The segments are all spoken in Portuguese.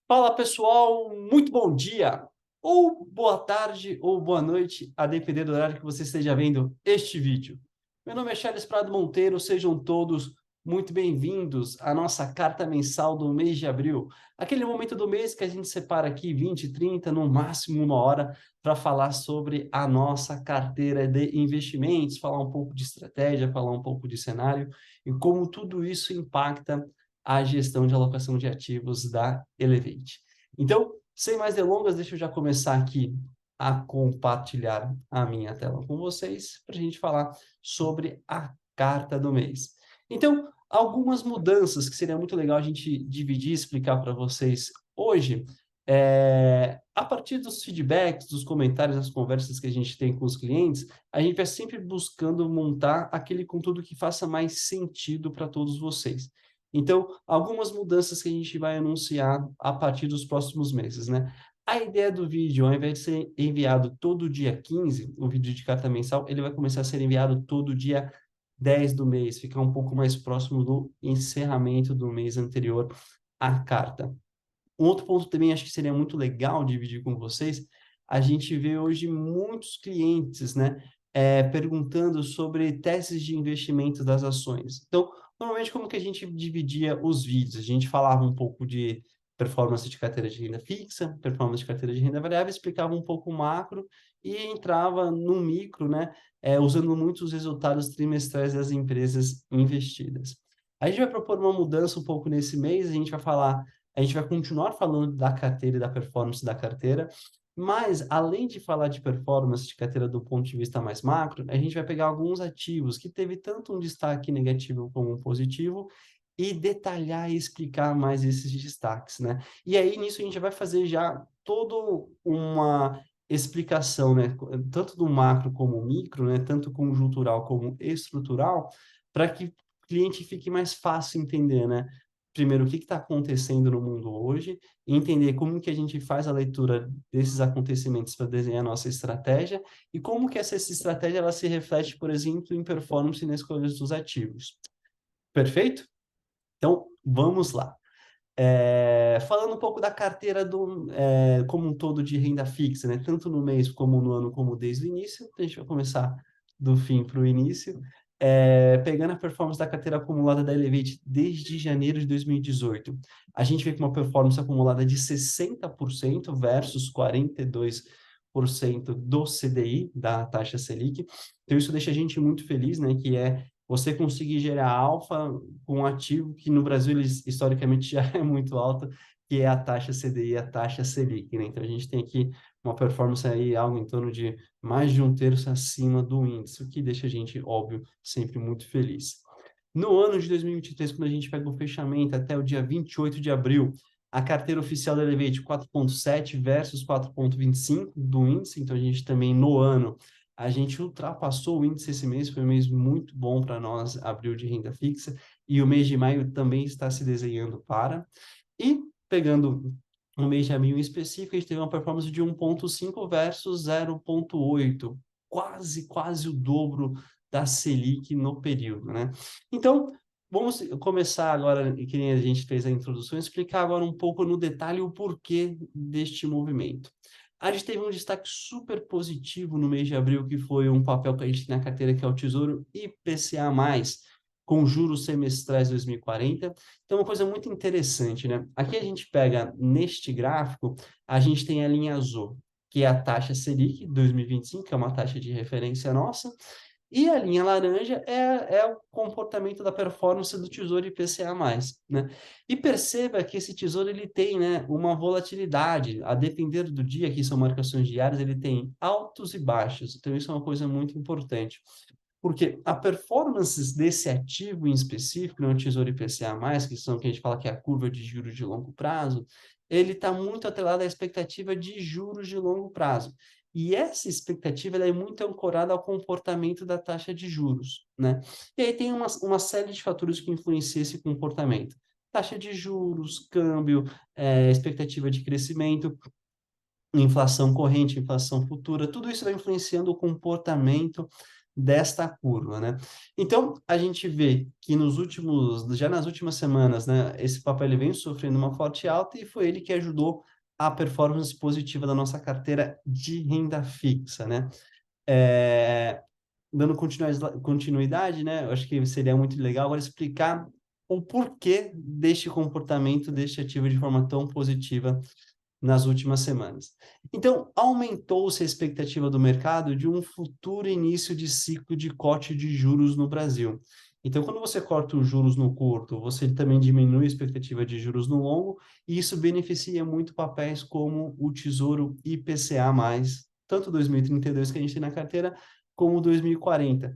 Fala pessoal, muito bom dia, ou boa tarde, ou boa noite, a depender do horário que você esteja vendo este vídeo. Meu nome é Charles Prado Monteiro, sejam todos muito bem-vindos à nossa carta mensal do mês de abril. Aquele momento do mês que a gente separa aqui 20, 30, no máximo uma hora, para falar sobre a nossa carteira de investimentos, falar um pouco de estratégia, falar um pouco de cenário e como tudo isso impacta a gestão de alocação de ativos da Elevate. Então, sem mais delongas, deixa eu já começar aqui a compartilhar a minha tela com vocês para a gente falar sobre a carta do mês. Então, algumas mudanças que seria muito legal a gente dividir e explicar para vocês hoje. A partir dos feedbacks, dos comentários, das conversas que a gente tem com os clientes, a gente vai sempre buscando montar aquele conteúdo que faça mais sentido para todos vocês. Então, algumas mudanças que a gente vai anunciar a partir dos próximos meses, né? A ideia do vídeo, ao invés de ser enviado todo dia 15, o vídeo de carta mensal, ele vai começar a ser enviado todo dia 10 do mês, ficar um pouco mais próximo do encerramento do mês anterior à carta. Um outro ponto também acho que seria muito legal dividir com vocês, a gente vê hoje muitos clientes, né, perguntando sobre teses de investimento das ações. Então, normalmente como que a gente dividia os vídeos? A gente falava um pouco de performance de carteira de renda fixa, performance de carteira de renda variável, explicava um pouco o macro e entrava no micro, né, usando muito os resultados trimestrais das empresas investidas. A gente vai propor uma mudança um pouco nesse mês, a gente vai continuar falando da carteira e da performance da carteira, mas além de falar de performance de carteira do ponto de vista mais macro, a gente vai pegar alguns ativos que teve tanto um destaque negativo como um positivo e detalhar e explicar mais esses destaques, né? E aí nisso a gente vai fazer já toda uma explicação, né? Tanto do macro como micro, né? Tanto conjuntural como estrutural, para que o cliente fique mais fácil entender, né? Primeiro, o que está acontecendo no mundo hoje, e entender como que a gente faz a leitura desses acontecimentos para desenhar a nossa estratégia, e como que essa estratégia ela se reflete, por exemplo, em performance na escolha dos ativos. Perfeito? Então, vamos lá. Falando um pouco da carteira como um todo de renda fixa, né? Tanto no mês como no ano, como desde o início. A gente vai começar do fim para o início. Pegando a performance da carteira acumulada da Elevate desde janeiro de 2018, a gente vê com uma performance acumulada de 60% versus 42% do CDI, da taxa Selic. Então, isso deixa a gente muito feliz, né? Que é você conseguir gerar alfa com um ativo que no Brasil ele, historicamente já é muito alto, que é a taxa CDI, a taxa Selic, né? Então a gente tem aqui uma performance aí algo em torno de mais de um terço acima do índice, o que deixa a gente, óbvio, sempre muito feliz. No ano de 2023, quando a gente pega o fechamento até o dia 28 de abril, a carteira oficial da Elevate 4,7 versus 4,25 do índice, então a gente também no ano a gente ultrapassou o índice esse mês, foi um mês muito bom para nós, abril de renda fixa, e o mês de maio também está se desenhando para. E pegando o mês de abril em específico, a gente teve uma performance de 1,5 versus 0,8, quase o dobro da Selic no período, né? Então, vamos começar agora, que nem a gente fez a introdução, explicar agora um pouco no detalhe o porquê deste movimento. A gente teve um destaque super positivo no mês de abril, que foi um papel que a gente tem na carteira, que é o Tesouro IPCA+, com juros semestrais 2040. Então, uma coisa muito interessante, né? Aqui a gente pega, neste gráfico, a gente tem a linha azul, que é a taxa Selic 2025, que é uma taxa de referência nossa, e a linha laranja é o comportamento da performance do Tesouro IPCA+, né? E perceba que esse Tesouro ele tem, né, uma volatilidade, a depender do dia, que são marcações diárias, ele tem altos e baixos. Então, isso é uma coisa muito importante. Porque a performance desse ativo em específico, no Tesouro IPCA+, que são que a gente fala que é a curva de juros de longo prazo, ele está muito atrelado à expectativa de juros de longo prazo. E essa expectativa ela é muito ancorada ao comportamento da taxa de juros, né? E aí tem uma série de fatores que influenciam esse comportamento. Taxa de juros, câmbio, expectativa de crescimento, inflação corrente, inflação futura, tudo isso vai influenciando o comportamento desta curva, né? Então, a gente vê que já nas últimas semanas, né, esse papel ele vem sofrendo uma forte alta e foi ele que ajudou a performance positiva da nossa carteira de renda fixa, né? É, dando continuidade, né? Eu acho que seria muito legal agora explicar o porquê deste comportamento deste ativo de forma tão positiva nas últimas semanas. Então, aumentou-se a expectativa do mercado de um futuro início de ciclo de corte de juros no Brasil. Então, quando você corta os juros no curto, você também diminui a expectativa de juros no longo, e isso beneficia muito papéis como o Tesouro IPCA+, tanto 2032 que a gente tem na carteira, como 2040.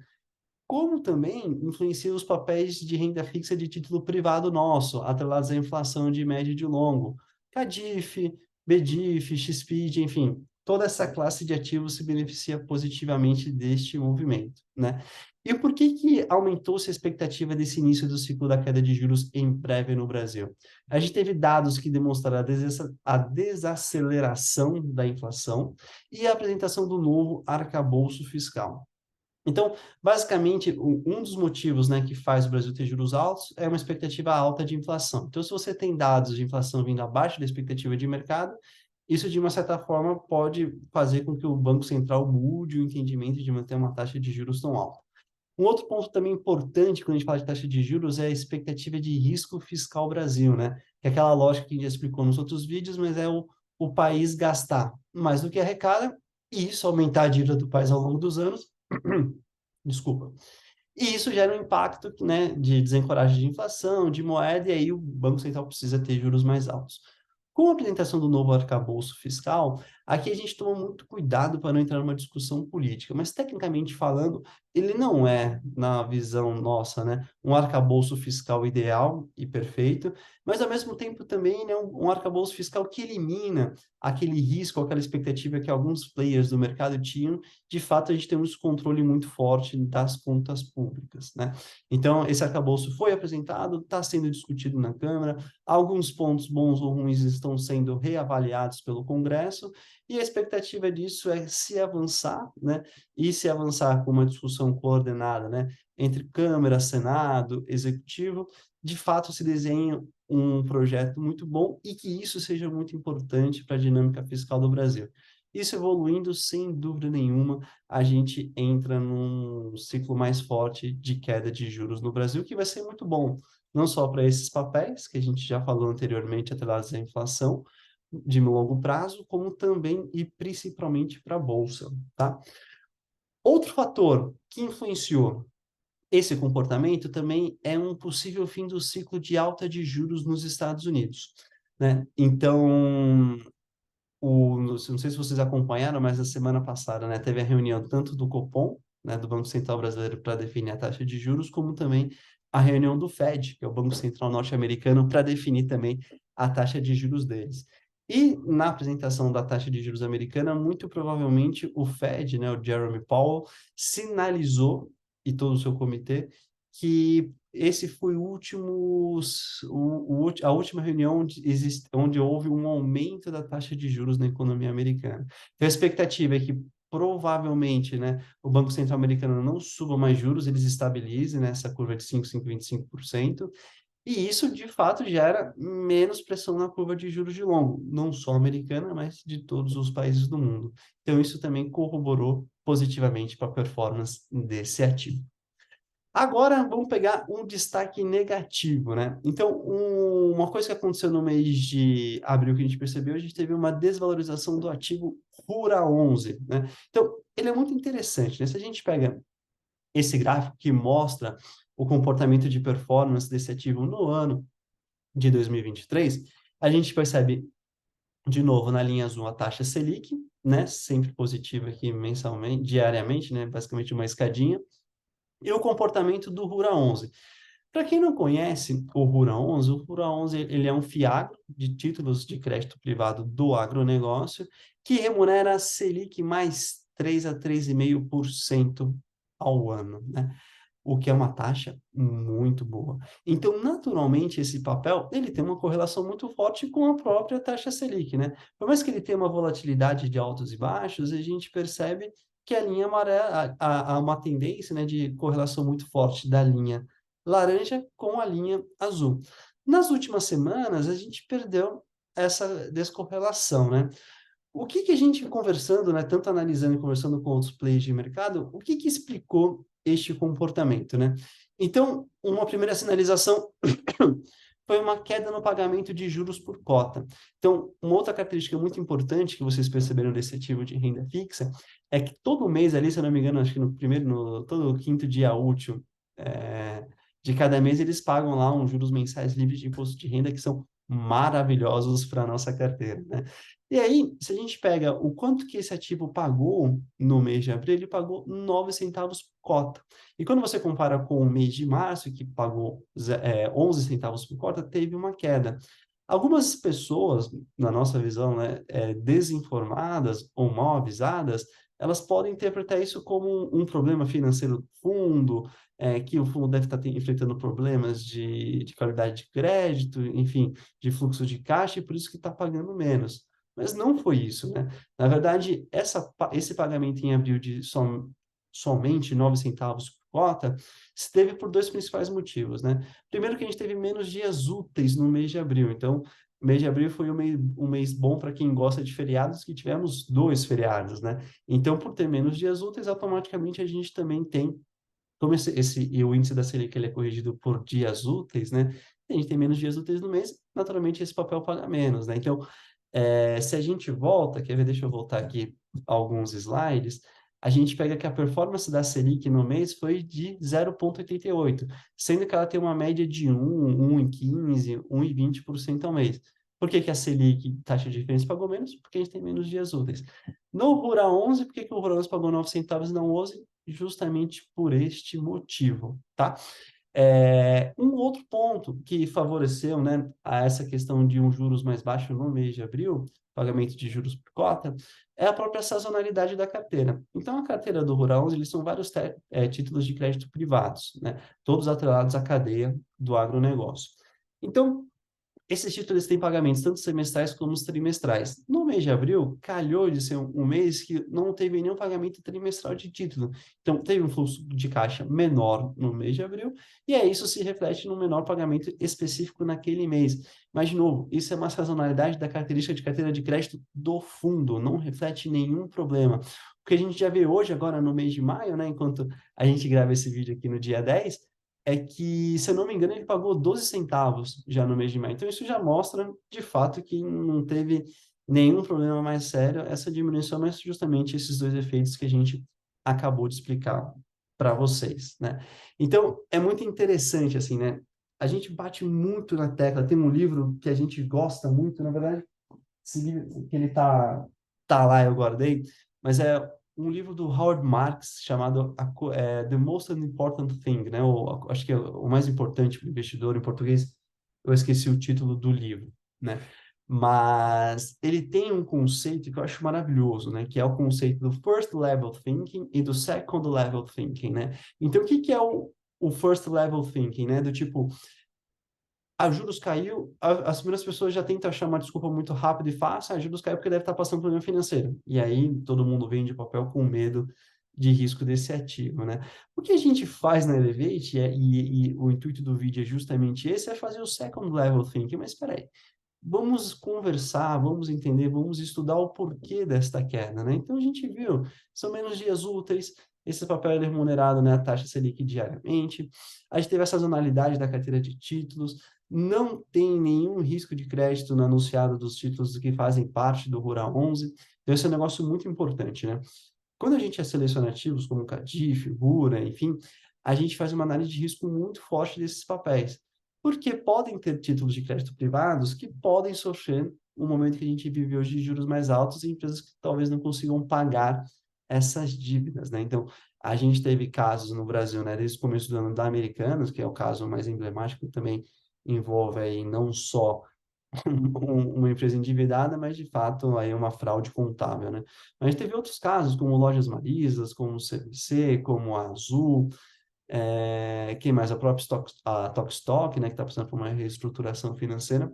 Como também influencia os papéis de renda fixa de título privado nosso, atrelados à inflação de médio e de longo. CADIF, BDIF, XPID, enfim, toda essa classe de ativos se beneficia positivamente deste movimento, né? E por que aumentou-se a expectativa desse início do ciclo da queda de juros em breve no Brasil? A gente teve dados que demonstraram a desaceleração da inflação e a apresentação do novo arcabouço fiscal. Então, basicamente, um dos motivos, né, que faz o Brasil ter juros altos é uma expectativa alta de inflação. Então, se você tem dados de inflação vindo abaixo da expectativa de mercado, isso, de uma certa forma, pode fazer com que o Banco Central mude o entendimento de manter uma taxa de juros tão alta. Um outro ponto também importante quando a gente fala de taxa de juros é a expectativa de risco fiscal Brasil, né? Que é aquela lógica que a gente já explicou nos outros vídeos, mas é o país gastar mais do que arrecada e isso aumentar a dívida do país ao longo dos anos. Desculpa. E isso gera um impacto, né, de desencoragem de inflação, de moeda, e aí o Banco Central precisa ter juros mais altos. Com a apresentação do novo arcabouço fiscal, aqui a gente toma muito cuidado para não entrar numa discussão política, mas tecnicamente falando, ele não é, na visão nossa, né, um arcabouço fiscal ideal e perfeito, mas ao mesmo tempo também, né, um arcabouço fiscal que elimina aquele risco, aquela expectativa que alguns players do mercado tinham. De fato, a gente tem um descontrole muito forte das contas públicas, né? Então, esse arcabouço foi apresentado, está sendo discutido na Câmara, alguns pontos bons ou ruins estão sendo reavaliados pelo Congresso, e a expectativa disso é se avançar, né? E se avançar com uma discussão coordenada, né? Entre Câmara, Senado, Executivo, de fato se desenha um projeto muito bom e que isso seja muito importante para a dinâmica fiscal do Brasil. Isso evoluindo, sem dúvida nenhuma, a gente entra num ciclo mais forte de queda de juros no Brasil, que vai ser muito bom, não só para esses papéis, que a gente já falou anteriormente, atrelados à inflação de longo prazo, como também e principalmente para a Bolsa, tá? Outro fator que influenciou esse comportamento também é um possível fim do ciclo de alta de juros nos Estados Unidos, né? Então, não sei se vocês acompanharam, mas na semana passada, né, teve a reunião tanto do Copom, né, do Banco Central Brasileiro, para definir a taxa de juros, como também a reunião do Fed, que é o Banco Central norte-americano, para definir também a taxa de juros deles. E na apresentação da taxa de juros americana, muito provavelmente o Fed, né, o Jerome Powell, sinalizou, e todo o seu comitê, que esse foi a última reunião onde houve um aumento da taxa de juros na economia americana. Então, a expectativa é que provavelmente, né, o Banco Central americano não suba mais juros, eles estabilizem nessa curva de 5,25%, e isso, de fato, gera menos pressão na curva de juros de longo, não só americana, mas de todos os países do mundo. Então, isso também corroborou positivamente para a performance desse ativo. Agora, vamos pegar um destaque negativo, né? Então, uma coisa que aconteceu no mês de abril que a gente percebeu, a gente teve uma desvalorização do ativo RURA 11, né? Então, ele é muito interessante, né? Se a gente pega esse gráfico que mostra o comportamento de performance desse ativo no ano de 2023, a gente percebe, de novo, na linha azul, a taxa Selic, né? Sempre positiva aqui mensalmente, diariamente, né? Basicamente uma escadinha. E o comportamento do RURA 11. Para quem não conhece o RURA 11 ele é um fiagro de títulos de crédito privado do agronegócio que remunera a Selic mais 3 a 3,5% ao ano, né? O que é uma taxa muito boa. Então, naturalmente, esse papel ele tem uma correlação muito forte com a própria taxa Selic, né? Por mais que ele tenha uma volatilidade de altos e baixos, a gente percebe que a linha amarela, há uma tendência, né, de correlação muito forte da linha laranja com a linha azul. Nas últimas semanas, a gente perdeu essa descorrelação, né? O que que a gente conversando, né, tanto analisando e conversando com outros players de mercado, o que que explicou este comportamento, né? Então, uma primeira sinalização foi uma queda no pagamento de juros por cota. Então, uma outra característica muito importante que vocês perceberam desse ativo de renda fixa é que todo mês ali, se eu não me engano, acho que no primeiro, no todo quinto dia útil de cada mês, eles pagam lá uns juros mensais livres de imposto de renda que são maravilhosos para a nossa carteira, né? E aí, se a gente pega o quanto que esse ativo pagou no mês de abril, ele pagou 9 centavos por cota. E quando você compara com o mês de março, que pagou 11 centavos por cota, teve uma queda. Algumas pessoas, na nossa visão, né, desinformadas ou mal avisadas, elas podem interpretar isso como um problema financeiro do fundo, que o fundo deve estar enfrentando problemas de qualidade de crédito, enfim, de fluxo de caixa, e por isso que está pagando menos. Mas não foi isso, né? Na verdade, esse pagamento em abril de somente 9 centavos por cota se teve por dois principais motivos, né? Primeiro que a gente teve menos dias úteis no mês de abril, então o mês de abril foi um mês bom para quem gosta de feriados, que tivemos 2 feriados, né? Então, por ter menos dias úteis, automaticamente a gente também tem, como e o índice da Selic ele é corrigido por dias úteis, né? A gente tem menos dias úteis no mês, naturalmente esse papel paga menos, né? Então, se a gente volta, quer ver, deixa eu voltar aqui alguns slides, a gente pega que a performance da Selic no mês foi de 0,88, sendo que ela tem uma média de 1,15, 1,20% ao mês. Por que que a Selic, taxa de diferença, pagou menos? Porque a gente tem menos dias úteis. No Rural 11, por que que o Rural 11 pagou 9 centavos e não 11? Justamente por este motivo, tá? Um outro ponto que favoreceu, né, a essa questão de um juros mais baixo no mês de abril, pagamento de juros por cota, é a própria sazonalidade da carteira. Então, a carteira do Rural 11, eles são vários títulos de crédito privados, né, todos atrelados à cadeia do agronegócio. Então, esses títulos têm pagamentos tanto semestrais como trimestrais. No mês de abril, calhou de ser um mês que não teve nenhum pagamento trimestral de título. Então, teve um fluxo de caixa menor no mês de abril, e aí isso se reflete no menor pagamento específico naquele mês. Mas, de novo, isso é uma sazonalidade da característica de carteira de crédito do fundo, não reflete nenhum problema. O que a gente já vê hoje, agora no mês de maio, né, enquanto a gente grava esse vídeo aqui no dia 10, é que, se eu não me engano, ele pagou 12 centavos já no mês de maio. Então, isso já mostra, de fato, que não teve nenhum problema mais sério essa diminuição, mas justamente esses dois efeitos que a gente acabou de explicar para vocês, né? Então, é muito interessante, assim, né? A gente bate muito na tecla. Tem um livro que a gente gosta muito, na verdade, esse livro que ele tá lá, eu guardei, mas é um livro do Howard Marks chamado The Most Important Thing, né? Acho que é o mais importante para o investidor em português. Eu esqueci o título do livro, né? Mas ele tem um conceito que eu acho maravilhoso, né? Que é o conceito do First Level Thinking e do Second Level Thinking, né? Então, o que que é o First Level Thinking, né? Do tipo, a juros caiu, as primeiras pessoas já tentam achar uma desculpa muito rápida e fácil, a juros caiu porque deve estar passando problema financeiro. E aí todo mundo vende papel com medo de risco desse ativo, né? O que a gente faz na Elevate, e o intuito do vídeo é justamente esse, é fazer o second level thinking. Mas espera aí, vamos conversar, vamos entender, vamos estudar o porquê desta queda, né? Então a gente viu, são menos dias úteis, esse papel é remunerado, né, a taxa Selic diariamente, a gente teve a sazonalidade da carteira de títulos, não tem nenhum risco de crédito no anunciado dos títulos que fazem parte do Rural 11, então esse é um negócio muito importante, né? Quando a gente seleciona ativos como Cadif, Rura, enfim, a gente faz uma análise de risco muito forte desses papéis, porque podem ter títulos de crédito privados que podem sofrer no momento que a gente vive hoje de juros mais altos e empresas que talvez não consigam pagar essas dívidas, né? Então, a gente teve casos no Brasil, né, desde o começo do ano da Americanas, que é o caso mais emblemático, também envolve aí não só uma empresa endividada, mas de fato aí é uma fraude contábil, né? Mas teve outros casos, como Lojas Marisas, como o CVC, como a Azul, quem mais? A própria a Tokstok, né, que está passando por uma reestruturação financeira,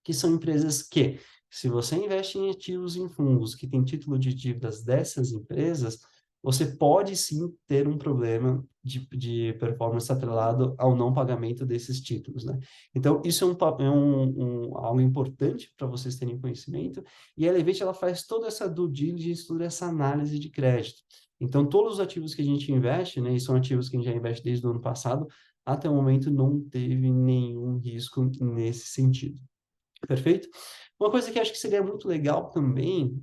que são empresas que, se você investe em ativos em fundos que têm título de dívidas dessas empresas, você pode sim ter um problema de performance atrelado ao não pagamento desses títulos, né? Então, isso algo importante para vocês terem conhecimento, e a Elevate, ela faz toda essa due diligence, toda essa análise de crédito. Então, todos os ativos que a gente investe, né, e são ativos que a gente já investe desde o ano passado, até o momento não teve nenhum risco nesse sentido. Perfeito? Uma coisa que acho que seria muito legal também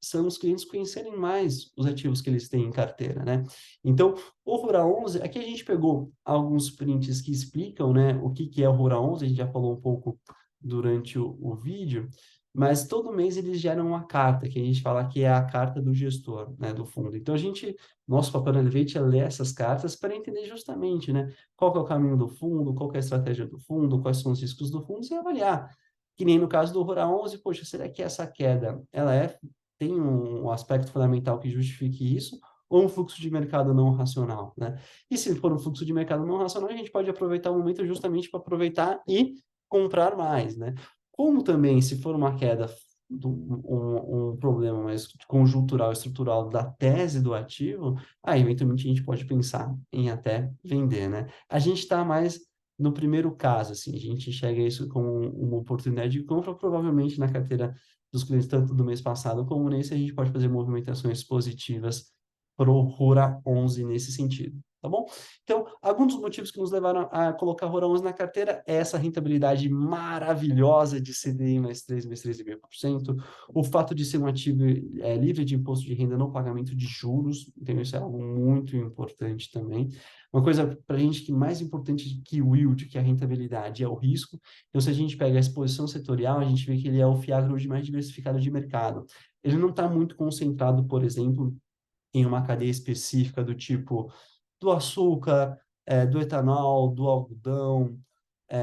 são os clientes conhecerem mais os ativos que eles têm em carteira, né? Então, o Rura 11, aqui a gente pegou alguns prints que explicam, né, o que é o Rura 11, a gente já falou um pouco durante o vídeo, mas todo mês eles geram uma carta, que a gente fala que é a carta do gestor, né, do fundo. Então, nosso papel na Elevate é ler essas cartas para entender justamente, né, qual que é o caminho do fundo, qual que é a estratégia do fundo, quais são os riscos do fundo, e avaliar. Que nem no caso do Rura 11, poxa, será que essa queda, tem um aspecto fundamental que justifique isso, ou um fluxo de mercado não racional, né? E se for um fluxo de mercado não racional, a gente pode aproveitar o momento justamente para aproveitar e comprar mais, né? Como também, se for uma queda, um problema mais conjuntural, estrutural da tese do ativo, aí eventualmente a gente pode pensar em até vender, né? A gente está mais no primeiro caso, assim, a gente enxerga isso como uma oportunidade de compra, provavelmente na carteira dos clientes, tanto do mês passado como nesse, a gente pode fazer movimentações positivas para o Rura 11 nesse sentido, tá bom? Então, alguns dos motivos que nos levaram a colocar Rura 11 na carteira é essa rentabilidade maravilhosa de CDI mais 3, mais 3,5%, o fato de ser um ativo livre de imposto de renda no pagamento de juros, então isso é algo muito importante também. Uma coisa para a gente que mais importante que o yield, que a rentabilidade, é o risco. Então, se a gente pega a exposição setorial, a gente vê que ele é o fiagro hoje mais diversificado de mercado. Ele não está muito concentrado, por exemplo, em uma cadeia específica do tipo do açúcar, do etanol, do algodão,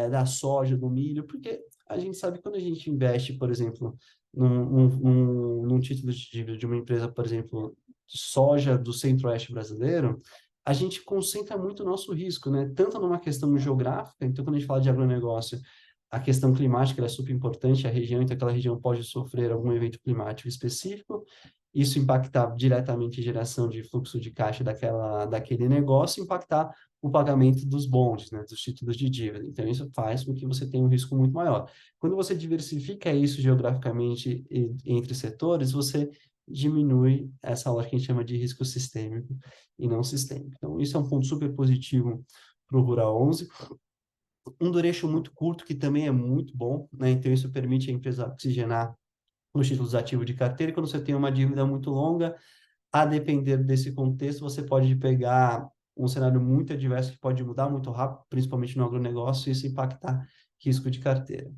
da soja, do milho, porque a gente sabe que quando a gente investe, por exemplo, num título de dívida de uma empresa, por exemplo, de soja do centro-oeste brasileiro, a gente concentra muito o nosso risco, né? Tanto numa questão geográfica, então quando a gente fala de agronegócio, a questão climática é super importante, a região, então aquela região pode sofrer algum evento climático específico, isso impactar diretamente a geração de fluxo de caixa daquele negócio, impactar o pagamento dos bonds, né, dos títulos de dívida. Então, isso faz com que você tenha um risco muito maior. Quando você diversifica isso geograficamente entre setores, você diminui essa hora que a gente chama de risco sistêmico e não sistêmico. Então, isso é um ponto super positivo para o Rural 11. Um duration muito curto, que também é muito bom, né? Então, isso permite a empresa oxigenar os títulos ativos de carteira. E quando você tem uma dívida muito longa, a depender desse contexto, você pode pegar um cenário muito adverso que pode mudar muito rápido, principalmente no agronegócio, e isso impactar risco de carteira.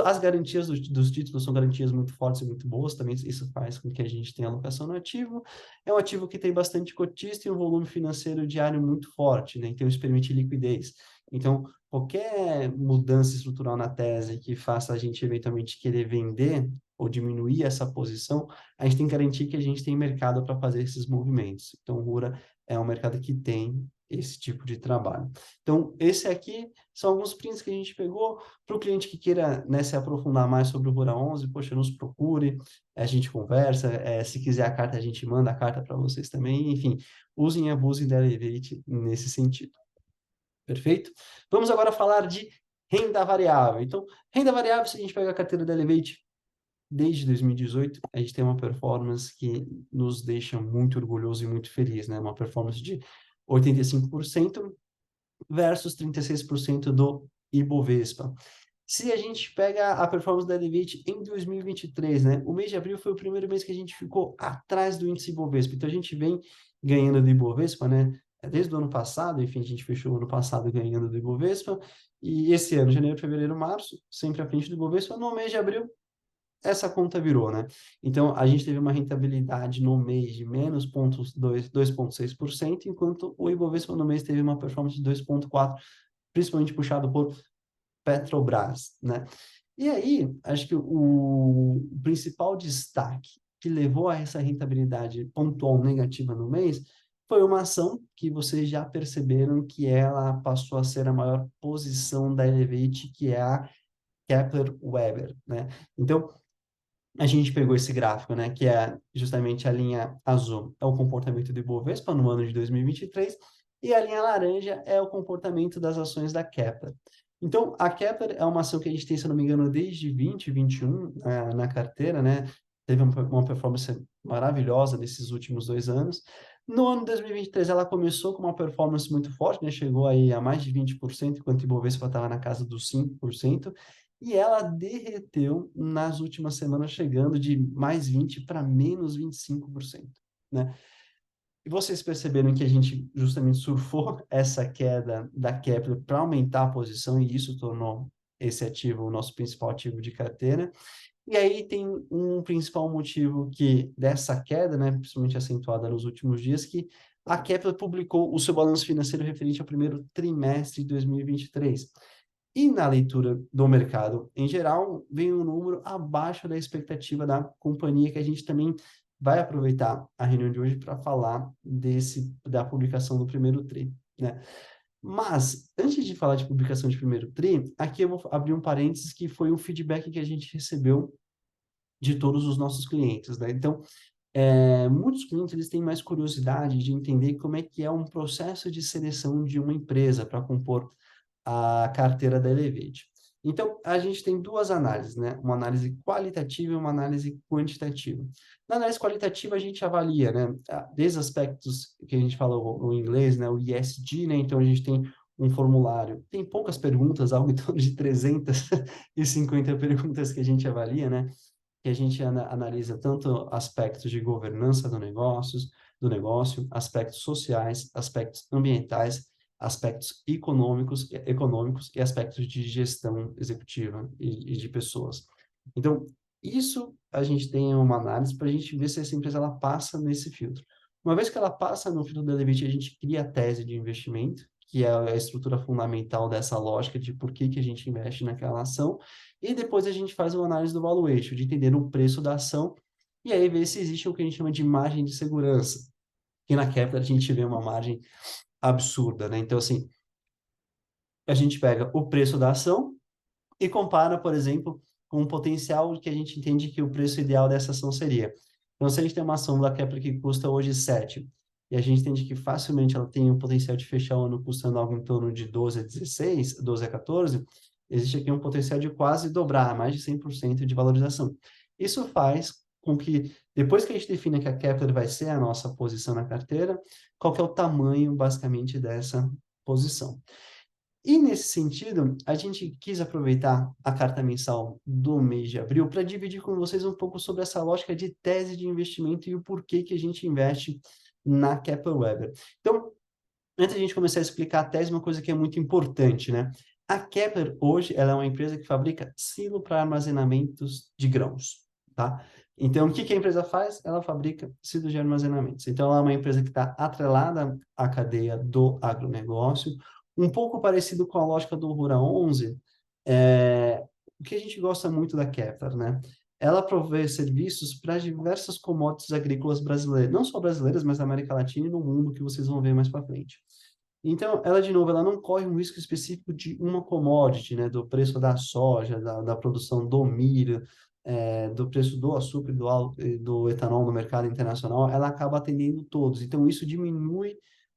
As garantias dos títulos são garantias muito fortes e muito boas, também isso faz com que a gente tenha alocação no ativo. É um ativo que tem bastante cotista e um volume financeiro diário muito forte, né? Então isso permite liquidez. Então, qualquer mudança estrutural na tese que faça a gente eventualmente querer vender ou diminuir essa posição, a gente tem que garantir que a gente tem mercado para fazer esses movimentos. Então, o Rura é um mercado que tem esse tipo de trabalho. Então, esse aqui são alguns prints que a gente pegou. Para o cliente que queira, né, se aprofundar mais sobre o Rura 11, poxa, nos procure, a gente conversa, se quiser a carta, a gente manda a carta para vocês também, enfim, usem e abusem da Elevate nesse sentido. Perfeito? Vamos agora falar de renda variável. Então, renda variável, se a gente pega a carteira da Elevate, desde 2018, a gente tem uma performance que nos deixa muito orgulhoso e muito feliz, né? Uma performance de 85% versus 36% do Ibovespa. Se a gente pega a performance da Elevate em 2023, né? O mês de abril foi o primeiro mês que a gente ficou atrás do índice Ibovespa. Então, a gente vem ganhando do Ibovespa, né? Desde o ano passado, enfim, a gente fechou o ano passado ganhando do Ibovespa. E esse ano, janeiro, fevereiro, março, sempre à frente do Ibovespa. No mês de abril, essa conta virou, né? Então, a gente teve uma rentabilidade no mês de menos 2,6%, enquanto o Ibovespa no mês teve uma performance de 2,4%, principalmente puxado por Petrobras, né? E aí, acho que o principal destaque que levou a essa rentabilidade pontual negativa no mês foi uma ação que vocês já perceberam que ela passou a ser a maior posição da Elevate, que é a Kepler Weber, né? Então, a gente pegou esse gráfico, né, que é justamente a linha azul, é o comportamento do Ibovespa no ano de 2023, e a linha laranja é o comportamento das ações da Kepler. Então, a Kepler é uma ação que a gente tem, se eu não me engano, desde 2021 na carteira, né? Teve uma performance maravilhosa nesses últimos 2 anos. No ano de 2023, ela começou com uma performance muito forte, né? Chegou aí a mais de 20%, enquanto o Ibovespa estava na casa dos 5%. E ela derreteu nas últimas semanas, chegando de mais 20 para menos 25%, né? E vocês perceberam que a gente justamente surfou essa queda da Kepler para aumentar a posição, e isso tornou esse ativo o nosso principal ativo de carteira. E aí tem um principal motivo que dessa queda, né, principalmente acentuada nos últimos dias, que a Kepler publicou o seu balanço financeiro referente ao primeiro trimestre de 2023. E na leitura do mercado em geral, vem um número abaixo da expectativa da companhia, que a gente também vai aproveitar a reunião de hoje para falar da publicação do primeiro TRI, né? Mas, antes de falar de publicação de primeiro TRI, aqui eu vou abrir um parênteses, que foi o feedback que a gente recebeu de todos os nossos clientes, né? Então, muitos clientes eles têm mais curiosidade de entender como é que é um processo de seleção de uma empresa para compor a carteira da Elevate. Então, a gente tem duas análises, né? Uma análise qualitativa e uma análise quantitativa. Na análise qualitativa, a gente avalia, né? Desde aspectos que a gente fala o inglês, né? O ESG, né? Então, a gente tem um formulário. Tem poucas perguntas, algo em torno de 350 perguntas que a gente avalia, né? Que a gente analisa tanto aspectos de governança do negócio, aspectos sociais, aspectos ambientais, aspectos econômicos e aspectos de gestão executiva e de pessoas. Então, isso a gente tem uma análise para a gente ver se essa empresa ela passa nesse filtro. Uma vez que ela passa no filtro da Elevate, a gente cria a tese de investimento, que é a estrutura fundamental dessa lógica de por que a gente investe naquela ação, e depois a gente faz uma análise do valuation, de entender o preço da ação, e aí ver se existe o que a gente chama de margem de segurança. Que na Kepler a gente vê uma margem absurda, né? Então, assim, a gente pega o preço da ação e compara, por exemplo, com o potencial que a gente entende que o preço ideal dessa ação seria. Então, se a gente tem uma ação da Kepler que custa hoje 7, e a gente entende que facilmente ela tem o potencial de fechar o ano custando algo em torno de 12 a 16, 12 a 14, existe aqui um potencial de quase dobrar, mais de 100% de valorização. Isso faz com que, depois que a gente define que a Kepler vai ser a nossa posição na carteira, qual que é o tamanho, basicamente, dessa posição. E, nesse sentido, a gente quis aproveitar a carta mensal do mês de abril para dividir com vocês um pouco sobre essa lógica de tese de investimento e o porquê que a gente investe na Kepler Weber. Então, antes de a gente começar a explicar a tese, uma coisa que é muito importante, né? A Kepler, hoje, ela é uma empresa que fabrica silo para armazenamentos de grãos, tá? Então, o que a empresa faz? Ela fabrica silos de armazenamentos. Então, ela é uma empresa que está atrelada à cadeia do agronegócio, um pouco parecido com a lógica do Rural 11. O que a gente gosta muito da Kepler, né? Ela provê serviços para diversas commodities agrícolas brasileiras, não só brasileiras, mas da América Latina e no mundo, que vocês vão ver mais para frente. Então, ela, de novo, ela não corre um risco específico de uma commodity, né? Do preço da soja, da produção do milho, do preço do açúcar e do etanol no mercado internacional. Ela acaba atendendo todos. Então, isso diminui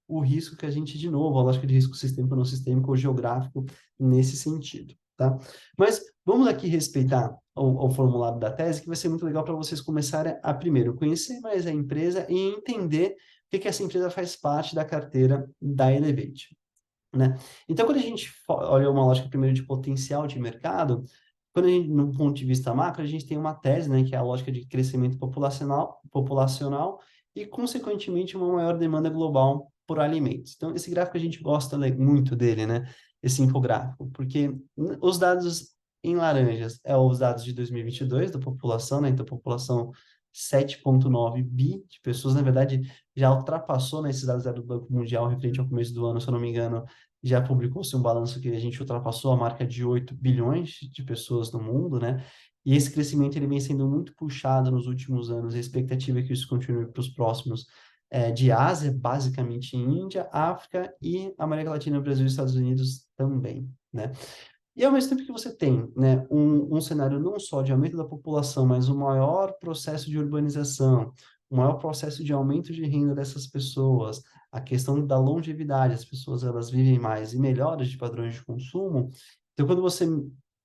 o risco que a gente, de novo, a lógica de risco sistêmico, não sistêmico ou geográfico nesse sentido, tá? Mas vamos aqui respeitar o formulário da tese, que vai ser muito legal para vocês começarem a, primeiro, conhecer mais a empresa e entender o que essa empresa faz parte da carteira da Elevate, né? Então, quando a gente olha uma lógica primeiro de potencial de mercado, quando a gente, no ponto de vista macro, a gente tem uma tese, né, que é a lógica de crescimento populacional e, consequentemente, uma maior demanda global por alimentos. Então, esse gráfico a gente gosta muito dele, né? Esse infográfico, porque os dados em laranjas é os dados de 2022 da população, né? Então, a população 7,9 bi de pessoas, na verdade, já ultrapassou, né, esses dados do Banco Mundial referente ao começo do ano, se eu não me engano, já publicou-se um balanço que a gente ultrapassou a marca de 8 bilhões de pessoas no mundo, né? E esse crescimento ele vem sendo muito puxado nos últimos anos, a expectativa é que isso continue para os próximos, de Ásia, basicamente Índia, África e América Latina, Brasil e Estados Unidos também, né? E ao mesmo tempo que você tem, né, um cenário não só de aumento da população, mas um maior processo de urbanização, um maior processo de aumento de renda dessas pessoas, a questão da longevidade, as pessoas elas vivem mais e melhores de padrões de consumo. Então, quando você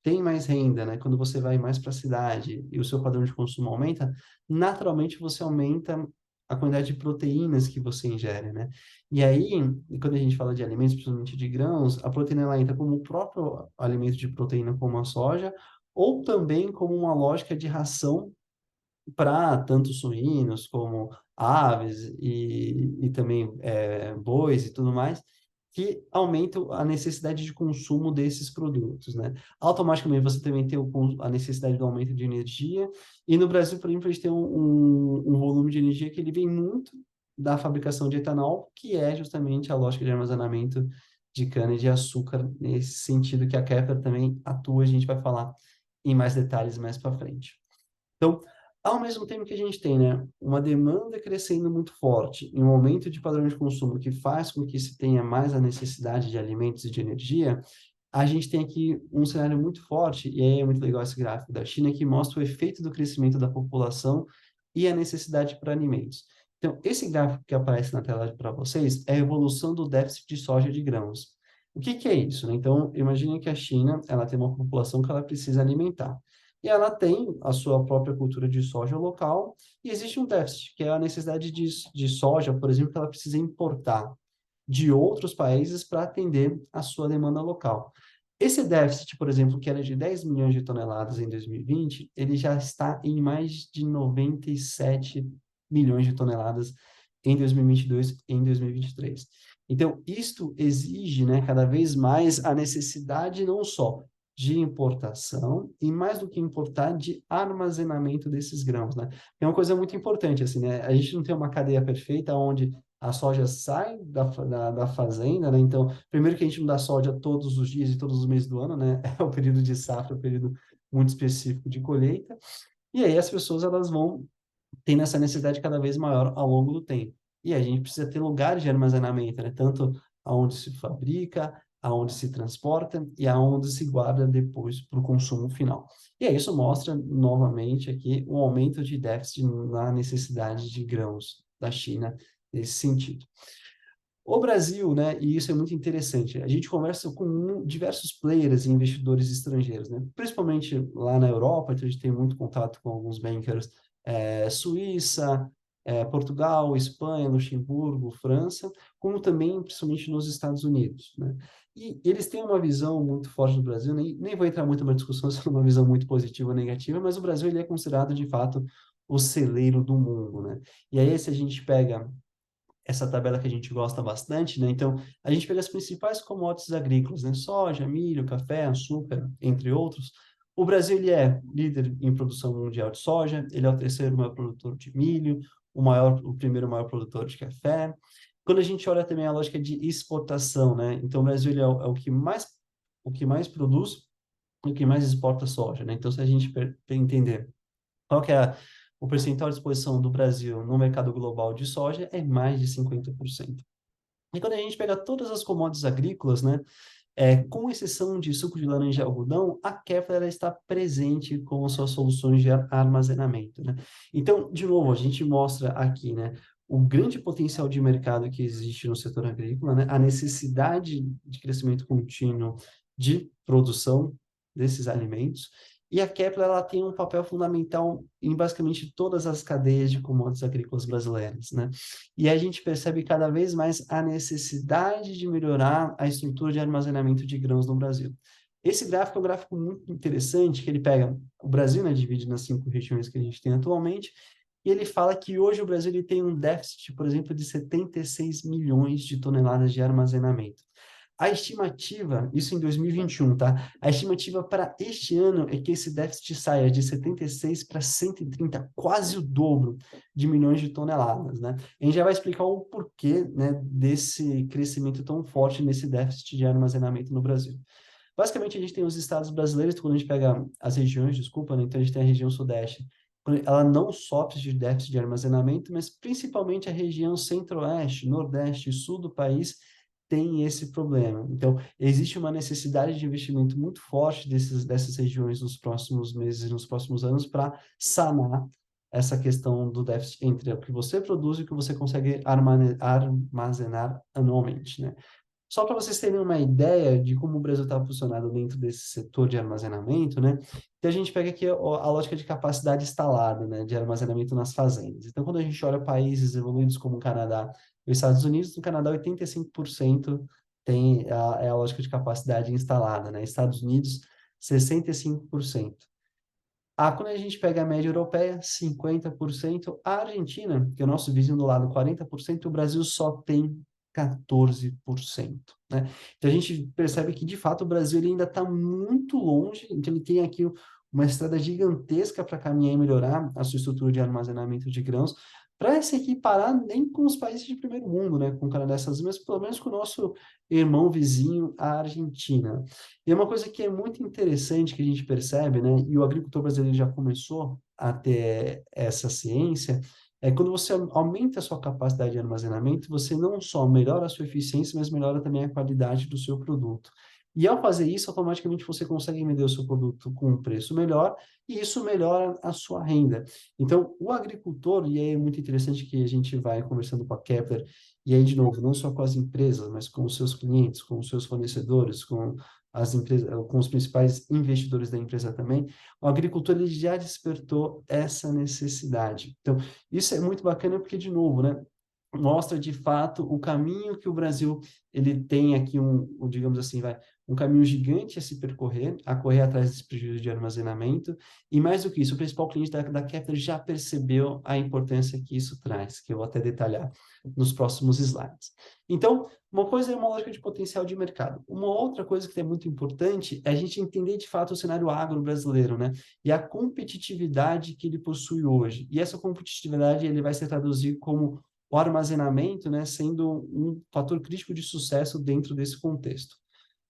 tem mais renda, né, quando você vai mais para a cidade e o seu padrão de consumo aumenta, naturalmente você aumenta a quantidade de proteínas que você ingere, né? E aí, quando a gente fala de alimentos, principalmente de grãos, a proteína ela entra como o próprio alimento de proteína, como a soja, ou também como uma lógica de ração para tanto suínos como aves e também bois e tudo mais, que aumentam a necessidade de consumo desses produtos, né? Automaticamente você também tem a necessidade do aumento de energia, e no Brasil, por exemplo, a gente tem um volume de energia que ele vem muito da fabricação de etanol, que é justamente a lógica de armazenamento de cana-de-açúcar, nesse sentido que a Kepler também atua, a gente vai falar em mais detalhes mais para frente. Então, ao mesmo tempo que a gente tem, né, uma demanda crescendo muito forte e um aumento de padrão de consumo que faz com que se tenha mais a necessidade de alimentos e de energia, a gente tem aqui um cenário muito forte, e aí é muito legal esse gráfico da China, que mostra o efeito do crescimento da população e a necessidade para alimentos. Então, esse gráfico que aparece na tela para vocês é a evolução do déficit de soja de grãos. O que que é isso, né? Então, imagine que a China, ela tem uma população que ela precisa alimentar. E ela tem a sua própria cultura de soja local, e existe um déficit, que é a necessidade de soja, por exemplo, que ela precisa importar de outros países para atender a sua demanda local. Esse déficit, por exemplo, que era de 10 milhões de toneladas em 2020, ele já está em mais de 97 milhões de toneladas em 2022 e em 2023. Então, isto exige, né, cada vez mais a necessidade não só de importação e, mais do que importar, de armazenamento desses grãos, né? É uma coisa muito importante, assim, né? A gente não tem uma cadeia perfeita onde a soja sai da fazenda, né? Então, primeiro que a gente não dá soja todos os dias e todos os meses do ano, né? É o período de safra, é um período muito específico de colheita. E aí as pessoas, elas vão tendo essa necessidade cada vez maior ao longo do tempo. E a gente precisa ter lugares de armazenamento, né? Tanto aonde se fabrica, aonde se transporta e aonde se guarda depois para o consumo final. E aí isso mostra, novamente, aqui um aumento de déficit na necessidade de grãos da China nesse sentido. O Brasil, né, e isso é muito interessante, a gente conversa com diversos players e investidores estrangeiros, né, principalmente lá na Europa, então a gente tem muito contato com alguns bankers, Suíça, Portugal, Espanha, Luxemburgo, França, como também, principalmente nos Estados Unidos, né. E eles têm uma visão muito forte do Brasil, nem vou entrar muito numa discussão sobre uma visão muito positiva ou negativa, mas o Brasil ele é considerado, de fato, o celeiro do mundo, né. E aí, se a gente pega essa tabela que a gente gosta bastante, né? Então, a gente pega as principais commodities agrícolas, né? Soja, milho, café, açúcar, entre outros. O Brasil, ele é líder em produção mundial de soja, ele é o terceiro maior produtor de milho, o primeiro maior produtor de café. Quando a gente olha também a lógica de exportação, né? Então, o Brasil, ele é o que mais produz e o que mais exporta soja, né? Então, se a gente entender qual que é o percentual de exposição do Brasil no mercado global de soja, é mais de 50%. E quando a gente pega todas as commodities agrícolas, né, com exceção de suco de laranja e algodão, a Kepler está presente com suas soluções de armazenamento, né? Então, de novo, a gente mostra aqui, né, o grande potencial de mercado que existe no setor agrícola, né, a necessidade de crescimento contínuo de produção desses alimentos, e a Kepler ela tem um papel fundamental em basicamente todas as cadeias de commodities agrícolas brasileiras, né? E a gente percebe cada vez mais a necessidade de melhorar a estrutura de armazenamento de grãos no Brasil. Esse gráfico é um gráfico muito interessante, que ele pega o Brasil, né, divide nas 5 regiões que a gente tem atualmente, e ele fala que hoje o Brasil ele tem um déficit, por exemplo, de 76 milhões de toneladas de armazenamento. A estimativa, isso em 2021, tá? A estimativa para este ano é que esse déficit saia de 76 para 130, quase o dobro de milhões de toneladas, né? A gente já vai explicar o porquê, né, desse crescimento tão forte nesse déficit de armazenamento no Brasil. Basicamente, a gente tem os estados brasileiros, quando a gente pega as regiões, desculpa, né? Então a gente tem a região sudeste, ela não sofre de déficit de armazenamento, mas principalmente a região centro-oeste, nordeste e sul do país tem esse problema. Então, existe uma necessidade de investimento muito forte dessas regiões nos próximos meses e nos próximos anos para sanar essa questão do déficit entre o que você produz e o que você consegue armazenar anualmente, né? Só para vocês terem uma ideia de como o Brasil está posicionado dentro desse setor de armazenamento, né? Então, a gente pega aqui a lógica de capacidade instalada, né? De armazenamento nas fazendas. Então, quando a gente olha países evoluídos como o Canadá e os Estados Unidos, no Canadá, 85% é a lógica de capacidade instalada, né? Estados Unidos, 65%. Quando a gente pega a média europeia, 50%. A Argentina, que é o nosso vizinho do lado, 40%. O Brasil só tem 14%, né? Então, a gente percebe que, de fato, o Brasil ele ainda está muito longe. Então, ele tem aqui uma estrada gigantesca para caminhar e melhorar a sua estrutura de armazenamento de grãos, para se equiparar nem com os países de primeiro mundo, né? Com o Canadá, Estados Unidos, mas pelo menos com o nosso irmão vizinho, a Argentina. E é uma coisa que é muito interessante que a gente percebe, né? E o agricultor brasileiro já começou a ter essa ciência, é quando você aumenta a sua capacidade de armazenamento, você não só melhora a sua eficiência, mas melhora também a qualidade do seu produto. E ao fazer isso, automaticamente você consegue vender o seu produto com um preço melhor, e isso melhora a sua renda. Então, o agricultor, e aí é muito interessante que a gente vai conversando com a Kepler, e aí, de novo, não só com as empresas, mas com os seus clientes, com os seus fornecedores, com as empresas, com os principais investidores da empresa também, o agricultor ele já despertou essa necessidade. Então, isso é muito bacana porque, de novo, né, mostra de fato o caminho que o Brasil ele tem aqui digamos assim, um caminho gigante a se percorrer, a correr atrás desse prejuízo de armazenamento, e mais do que isso, o principal cliente da Kepler já percebeu a importância que isso traz, que eu vou até detalhar nos próximos slides. Então, uma coisa é uma lógica de potencial de mercado. Uma outra coisa que é muito importante é a gente entender de fato o cenário agro brasileiro, né? E a competitividade que ele possui hoje. E essa competitividade ele vai se traduzir como o armazenamento, né, sendo um fator crítico de sucesso dentro desse contexto.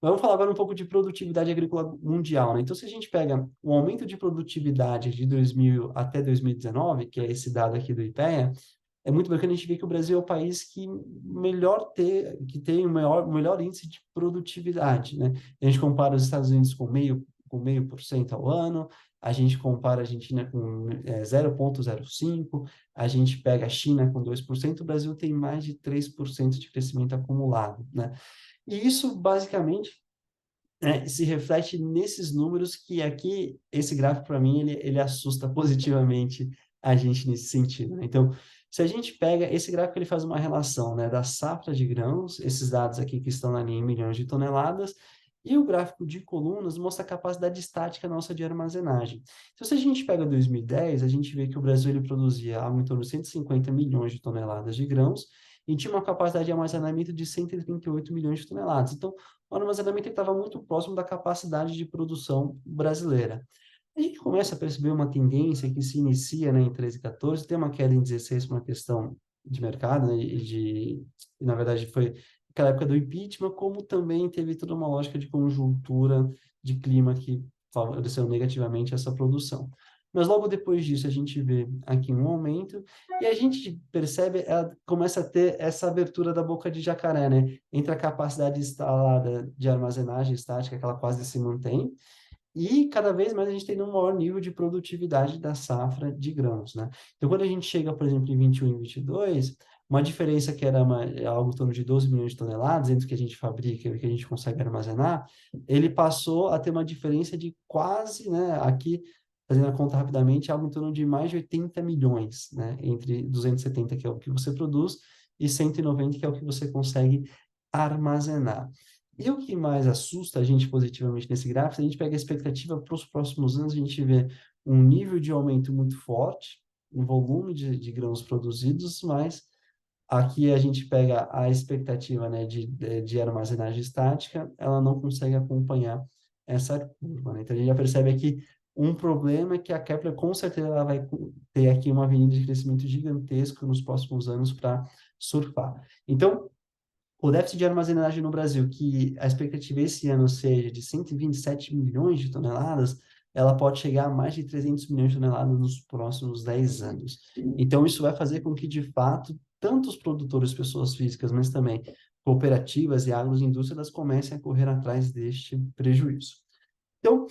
Vamos falar agora um pouco de produtividade agrícola mundial, né? Então, se a gente pega o aumento de produtividade de 2000 até 2019, que é esse dado aqui do IPEA, é muito bacana a gente ver que o Brasil é o país que tem o melhor índice de produtividade, né? A gente compara os Estados Unidos com 0,5% ao ano, a gente compara a Argentina com 0,05%, a gente pega a China com 2%, o Brasil tem mais de 3% de crescimento acumulado, né? E isso, basicamente, se reflete nesses números que aqui, esse gráfico, para mim, ele assusta positivamente a gente nesse sentido, né? Então, se a gente pega, esse gráfico ele faz uma relação, né, da safra de grãos, esses dados aqui que estão na linha em milhões de toneladas, e o gráfico de colunas mostra a capacidade estática nossa de armazenagem. Então, se a gente pega 2010, a gente vê que o Brasil ele produzia algo em torno de 150 milhões de toneladas de grãos, e tinha uma capacidade de armazenamento de 138 milhões de toneladas. Então, o armazenamento estava muito próximo da capacidade de produção brasileira. A gente começa a perceber uma tendência que se inicia, né, em 13 e 14, tem uma queda em 16 por uma questão de mercado, né, na verdade foi aquela época do impeachment, como também teve toda uma lógica de conjuntura de clima que favoreceu negativamente essa produção. Mas logo depois disso a gente vê aqui um aumento e a gente percebe, ela começa a ter essa abertura da boca de jacaré, né? Entre a capacidade instalada de armazenagem estática, que ela quase se mantém, e cada vez mais a gente tem um maior nível de produtividade da safra de grãos, né? Então, quando a gente chega, por exemplo, em 21 e 22, uma diferença que era algo em torno de 12 milhões de toneladas entre o que a gente fabrica e o que a gente consegue armazenar, ele passou a ter uma diferença de quase, né, aqui, fazendo a conta rapidamente, algo em torno de mais de 80 milhões, né, entre 270, que é o que você produz, e 190, que é o que você consegue armazenar. E o que mais assusta a gente positivamente nesse gráfico, a gente pega a expectativa para os próximos anos, a gente vê um nível de aumento muito forte, um volume de grãos produzidos, mas aqui a gente pega a expectativa, né, de armazenagem estática, ela não consegue acompanhar essa curva, né? Então, a gente já percebe aqui um problema que a Kepler, com certeza, ela vai ter aqui uma avenida de crescimento gigantesco nos próximos anos para surfar. Então, o déficit de armazenagem no Brasil, que a expectativa esse ano seja de 127 milhões de toneladas, ela pode chegar a mais de 300 milhões de toneladas nos próximos 10 anos. Então, isso vai fazer com que, de fato, tanto os produtores, pessoas físicas, mas também cooperativas e agroindústria elas comecem a correr atrás deste prejuízo. Então,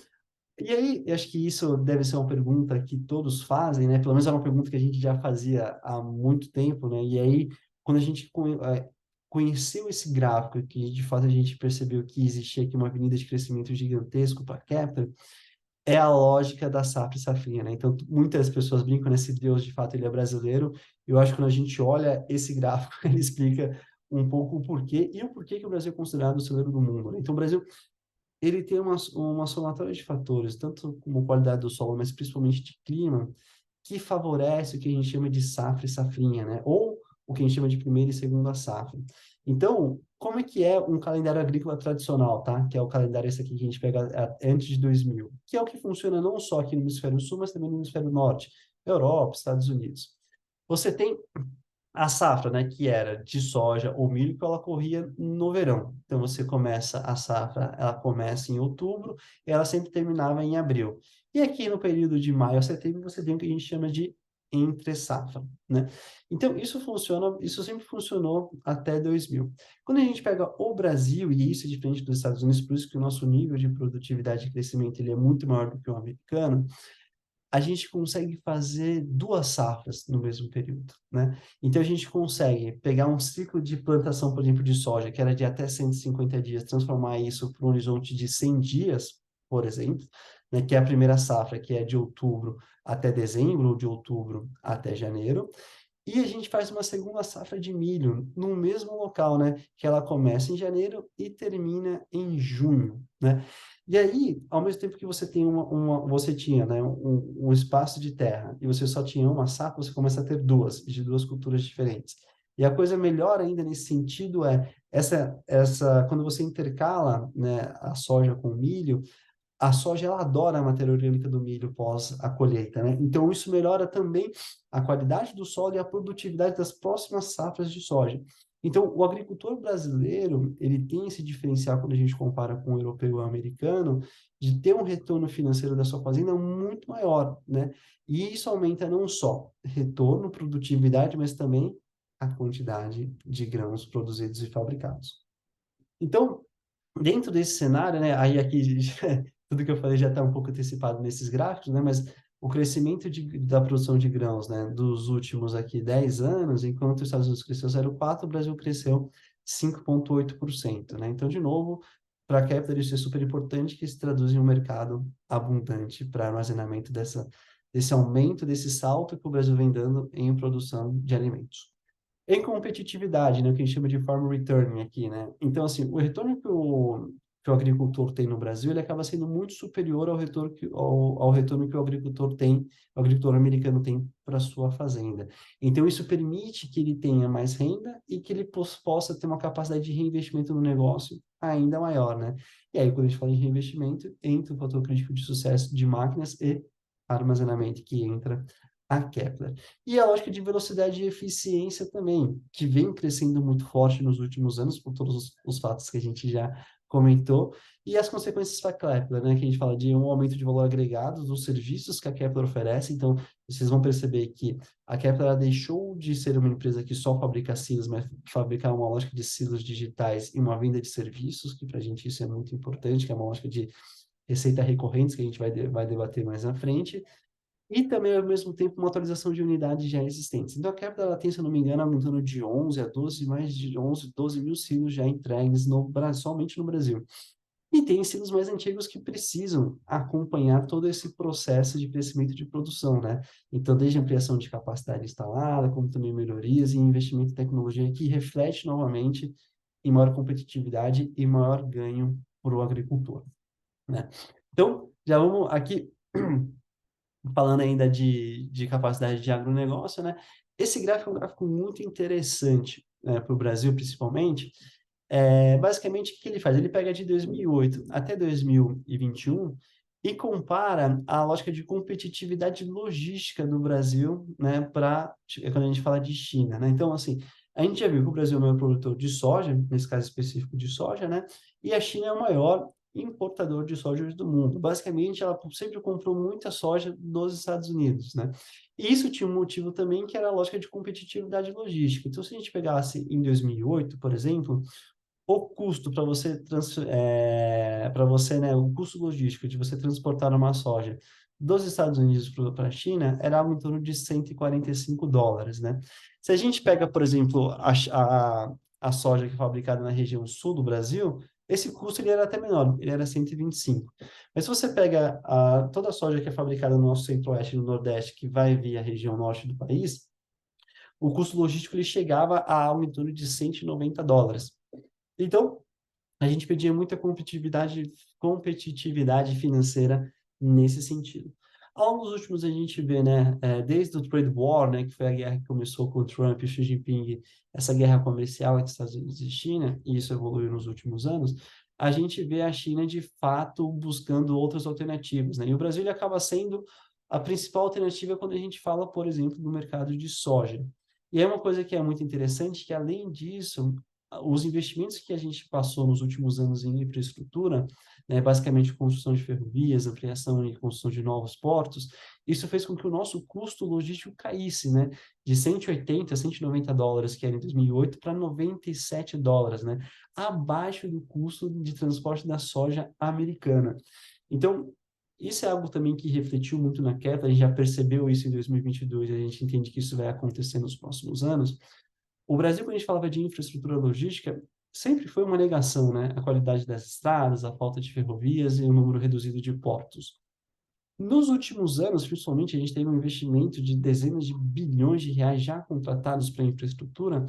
e aí, eu acho que isso deve ser uma pergunta que todos fazem, né? Pelo menos é uma pergunta que a gente já fazia há muito tempo, né? E aí, quando a gente conheceu esse gráfico, que de fato a gente percebeu que existia aqui uma avenida de crescimento gigantesco para a Kepler, é a lógica da safra e safrinha, né? Então, muitas pessoas brincam nesse Deus, de fato, ele é brasileiro. Eu acho que quando a gente olha esse gráfico, ele explica um pouco o porquê e o porquê que o Brasil é considerado o celeiro do mundo, né? Então, o Brasil ele tem uma somatória de fatores, tanto como qualidade do solo, mas principalmente de clima, que favorece o que a gente chama de safra e safrinha, né? Ou o que a gente chama de primeira e segunda safra. Então, como é que é um calendário agrícola tradicional, tá? Que é o calendário esse aqui que a gente pega antes de 2000, que é o que funciona não só aqui no hemisfério sul, mas também no hemisfério norte, Europa, Estados Unidos. Você tem a safra, né, que era de soja ou milho, que ela corria no verão. Então, você começa a safra, ela começa em outubro, e ela sempre terminava em abril. E aqui no período de maio a setembro, você tem o que a gente chama de entre-safra, né? Então, isso sempre funcionou até 2000. Quando a gente pega o Brasil, e isso é diferente dos Estados Unidos, por isso que o nosso nível de produtividade e crescimento ele é muito maior do que o americano, a gente consegue fazer duas safras no mesmo período, né? Então, a gente consegue pegar um ciclo de plantação, por exemplo, de soja, que era de até 150 dias, transformar isso para um horizonte de 100 dias, por exemplo, né? Que é a primeira safra, que é de outubro até dezembro, ou de outubro até janeiro. E a gente faz uma segunda safra de milho no mesmo local, né? Que ela começa em janeiro e termina em junho, né? E aí, ao mesmo tempo que você tem você tinha, né, um espaço de terra e você só tinha uma safra, você começa a ter duas, de duas culturas diferentes. E a coisa melhor ainda nesse sentido é quando você intercala, né, a soja com o milho, a soja ela adora a matéria orgânica do milho pós a colheita, né? Então isso melhora também a qualidade do solo e a produtividade das próximas safras de soja. Então o agricultor brasileiro, ele tem esse diferencial quando a gente compara com o europeu e o americano, de ter um retorno financeiro da sua fazenda muito maior, né? E isso aumenta não só retorno, produtividade, mas também a quantidade de grãos produzidos e fabricados. Então, dentro desse cenário, né, aí aqui tudo que eu falei já está um pouco antecipado nesses gráficos, né, mas o crescimento da produção de grãos, né, dos últimos aqui 10 anos, enquanto os Estados Unidos cresceu 0,4%, o Brasil cresceu 5,8%, né? Então, de novo, para a Kepler isso é super importante que se traduz em um mercado abundante para armazenamento desse aumento, desse salto que o Brasil vem dando em produção de alimentos. Em competitividade, né, o que a gente chama de farm return aqui, né? Então, assim, o retorno que o agricultor tem no Brasil, ele acaba sendo muito superior ao retorno que o agricultor tem, o agricultor americano tem para sua fazenda. Então, isso permite que ele tenha mais renda e que ele possa ter uma capacidade de reinvestimento no negócio ainda maior, né? E aí, quando a gente fala em reinvestimento, entra o fator crítico de sucesso de máquinas e armazenamento que entra a Kepler. E a lógica de velocidade e eficiência também, que vem crescendo muito forte nos últimos anos, por todos os fatos que a gente já comentou, e as consequências para a Kepler, né, que a gente fala de um aumento de valor agregado dos serviços que a Kepler oferece. Então, vocês vão perceber que a Kepler ela deixou de ser uma empresa que só fabrica silos, mas fabricar uma lógica de silos digitais e uma venda de serviços, que para a gente isso é muito importante, que é uma lógica de receita recorrentes, que a gente vai debater mais na frente, e também, ao mesmo tempo, uma atualização de unidades já existentes. Então, a Kepler ela tem, se eu não me engano, aumentando de 11 a 12, mais de 11, 12 mil silos já entregues no Brasil, somente no Brasil. E tem silos mais antigos que precisam acompanhar todo esse processo de crescimento de produção, né? Então, desde ampliação de capacidade instalada, como também melhorias e investimento em tecnologia que reflete novamente em maior competitividade e maior ganho para o agricultor, né? Então, já vamos aqui falando ainda de capacidade de agronegócio, né? Esse gráfico é um gráfico muito interessante, né, para o Brasil, principalmente. Basicamente, o que ele faz? Ele pega de 2008 até 2021 e compara a lógica de competitividade logística do Brasil, né, para quando a gente fala de China, né? Então, assim, a gente já viu que o Brasil é o maior produtor de soja, nesse caso específico de soja, né? E a China é o maior importador de soja do mundo. Basicamente, ela sempre comprou muita soja dos Estados Unidos, né? E isso tinha um motivo também, que era a lógica de competitividade logística. Então, se a gente pegasse em 2008, por exemplo, o custo para você, né, o custo logístico de você transportar uma soja dos Estados Unidos para a China era algo em torno de US$ 145, né? Se a gente pega, por exemplo, a soja que é fabricada na região sul do Brasil, esse custo ele era até menor, ele era 125. Mas se você pega toda a soja que é fabricada no nosso centro-oeste e no nordeste, que vai via a região norte do país, o custo logístico ele chegava a algo em torno de US$ 190. Então, a gente pedia muita competitividade financeira nesse sentido. Ao longo dos últimos, a gente vê, né, desde o Trade War, né, que foi a guerra que começou com o Trump e o Xi Jinping, essa guerra comercial entre Estados Unidos e China, e isso evoluiu nos últimos anos, a gente vê a China, de fato, buscando outras alternativas, né? E o Brasil ele acaba sendo a principal alternativa quando a gente fala, por exemplo, do mercado de soja. E é uma coisa que é muito interessante, que além disso, os investimentos que a gente passou nos últimos anos em infraestrutura, né, basicamente construção de ferrovias, ampliação e construção de novos portos, isso fez com que o nosso custo logístico caísse, né, de 180 a US$ 190, que era em 2008, para US$ 97, né, abaixo do custo de transporte da soja americana. Então, isso é algo também que refletiu muito na queda, a gente já percebeu isso em 2022, e a gente entende que isso vai acontecer nos próximos anos. O Brasil, quando a gente falava de infraestrutura logística, sempre foi uma negação, né? A qualidade das estradas, a falta de ferrovias e o número reduzido de portos. Nos últimos anos, principalmente, a gente teve um investimento de dezenas de bilhões de reais já contratados para infraestrutura,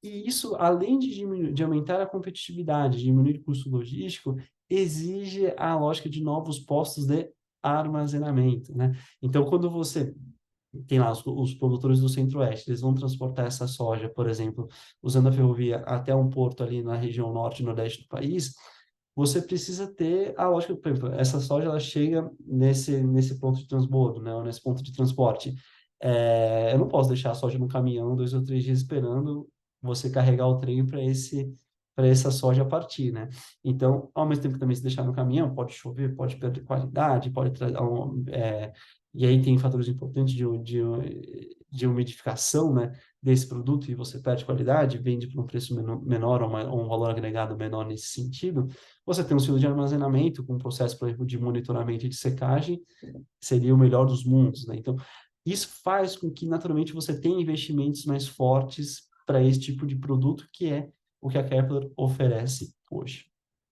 e isso, além de aumentar a competitividade, diminuir o custo logístico, exige a lógica de novos postos de armazenamento, né? Então, quando você tem lá os produtores do Centro-Oeste, eles vão transportar essa soja, por exemplo, usando a ferrovia até um porto ali na região norte e nordeste do país, você precisa ter a lógica, por exemplo, essa soja ela chega nesse ponto de transbordo, né, ou nesse ponto de transporte. Eu não posso deixar a soja no caminhão 2 ou 3 dias esperando você carregar o trem para essa soja partir, né? Então, ao mesmo tempo que também se deixar no caminhão, pode chover, pode perder qualidade, pode trazer e aí tem fatores importantes de umidificação, né, desse produto, e você perde qualidade, vende por um preço menor ou um valor agregado menor nesse sentido. Você tem um ciclo de armazenamento com um processo, por exemplo, de monitoramento e de secagem, seria o melhor dos mundos, né? Então, isso faz com que, naturalmente, você tenha investimentos mais fortes para esse tipo de produto, que é o que a Kepler oferece hoje.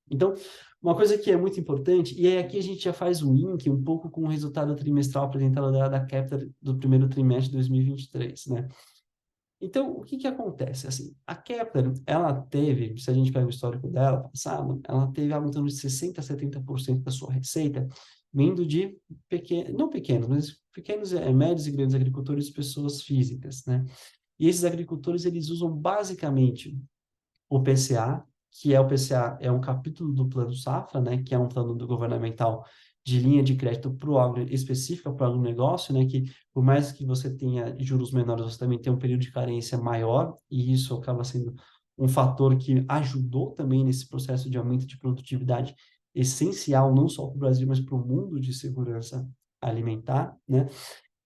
Então, uma coisa que é muito importante, e aí aqui a gente já faz um link um pouco com o resultado trimestral apresentado da Kepler do primeiro trimestre de 2023, né? Então, o que que acontece? Assim, a Kepler, ela teve, se a gente pega o histórico dela, passado, ela teve algo em torno de 60% a 70% da sua receita vindo de pequenos, não pequenos, mas pequenos, médios e grandes agricultores, pessoas físicas, né? E esses agricultores, eles usam basicamente o PCA, que é o PCA, é um capítulo do Plano Safra, né, que é um plano do governamental de linha de crédito para o agro, específica para o agronegócio, né, que por mais que você tenha juros menores, você também tem um período de carência maior, e isso acaba sendo um fator que ajudou também nesse processo de aumento de produtividade essencial, não só para o Brasil, mas para o mundo de segurança alimentar, né?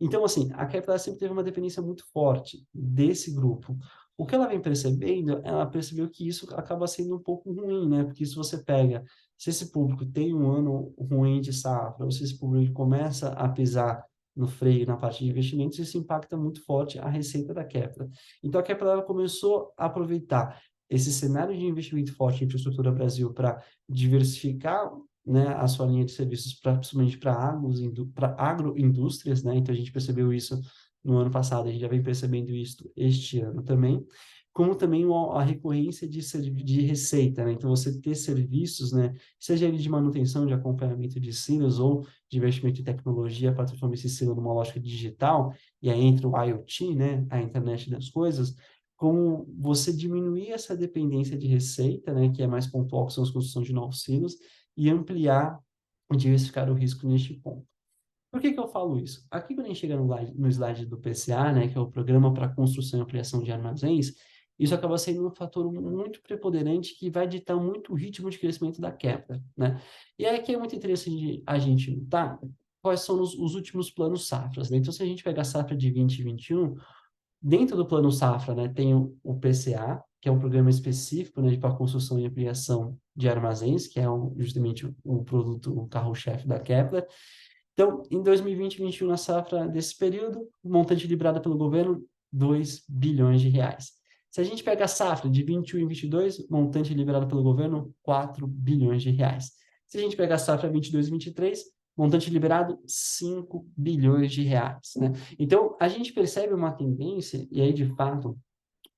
Então, assim, a Kepler sempre teve uma dependência muito forte desse grupo. O que ela vem percebendo, ela percebeu que isso acaba sendo um pouco ruim, né? Porque se você pega, se esse público tem um ano ruim de safra, ou se esse público começa a pisar no freio na parte de investimentos, isso impacta muito forte a receita da Kepler. Então, a Kepler ela começou a aproveitar esse cenário de investimento forte em infraestrutura Brasil para diversificar, né, a sua linha de serviços principalmente para agroindústrias, né? Então a gente percebeu isso no ano passado, a gente já vem percebendo isso este ano também, como também a recorrência de receita, né? Então você ter serviços, né, seja ele de manutenção, de acompanhamento de silos ou de investimento em tecnologia para transformar esse silo numa lógica digital, e aí entra o IoT, né, a internet das coisas, como você diminuir essa dependência de receita, né, que é mais pontual, que são as construções de novos silos, e ampliar e diversificar o risco neste ponto. Por que que eu falo isso? Aqui, quando a gente chega no slide do PCA, né, que é o Programa para Construção e Ampliação de Armazéns, isso acaba sendo um fator muito preponderante que vai ditar muito o ritmo de crescimento da Kepler, né? E aí que é muito interessante a gente notar quais são os últimos planos safras, né? Então, se a gente pegar a safra de 2021, dentro do plano safra, né, tem o PCA, que é um programa específico, né, para construção e ampliação de armazéns, que é justamente o produto, o carro-chefe da Kepler. Então, em 2020 e 2021, na safra desse período, o montante liberado pelo governo, 2 bilhões de reais. Se a gente pega a safra de 21 e 22, montante liberado pelo governo, 4 bilhões de reais. Se a gente pega a safra 22 e 23, montante liberado, 5 bilhões de reais, né? Então, a gente percebe uma tendência, e aí, de fato,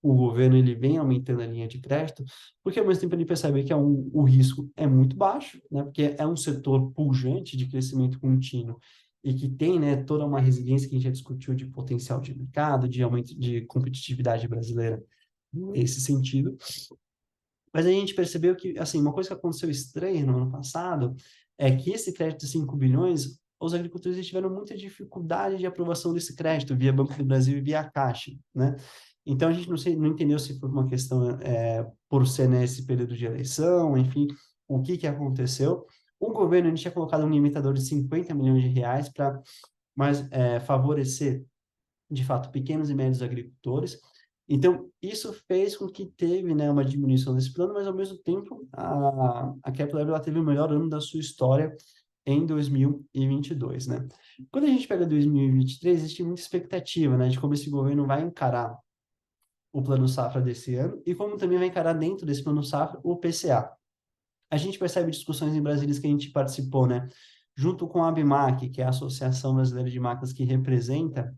o governo ele vem aumentando a linha de crédito, porque ao mesmo tempo ele percebe que o risco é muito baixo, né? Porque é um setor pujante de crescimento contínuo e que tem, né, toda uma resiliência que a gente já discutiu de potencial de mercado, de aumento de competitividade brasileira nesse sentido. Mas a gente percebeu que, assim, uma coisa que aconteceu estranha no ano passado é que esse crédito de 5 bilhões, os agricultores tiveram muita dificuldade de aprovação desse crédito via Banco do Brasil e via Caixa, né? Então, a gente não entendeu se foi uma questão por ser nesse período de eleição, enfim, o que aconteceu. O governo ele tinha colocado um limitador de 50 milhões de reais para favorecer, de fato, pequenos e médios agricultores. Então, isso fez com que teve, né, uma diminuição desse plano, mas, ao mesmo tempo, a Kepler ela teve o melhor ano da sua história em 2022, né? Quando a gente pega 2023, existe muita expectativa, né, de como esse governo vai encarar o Plano Safra desse ano e como também vai encarar dentro desse Plano Safra o PCA. A gente percebe discussões em Brasília que a gente participou, né? Junto com a ABMAC, que é a Associação Brasileira de Máquinas que representa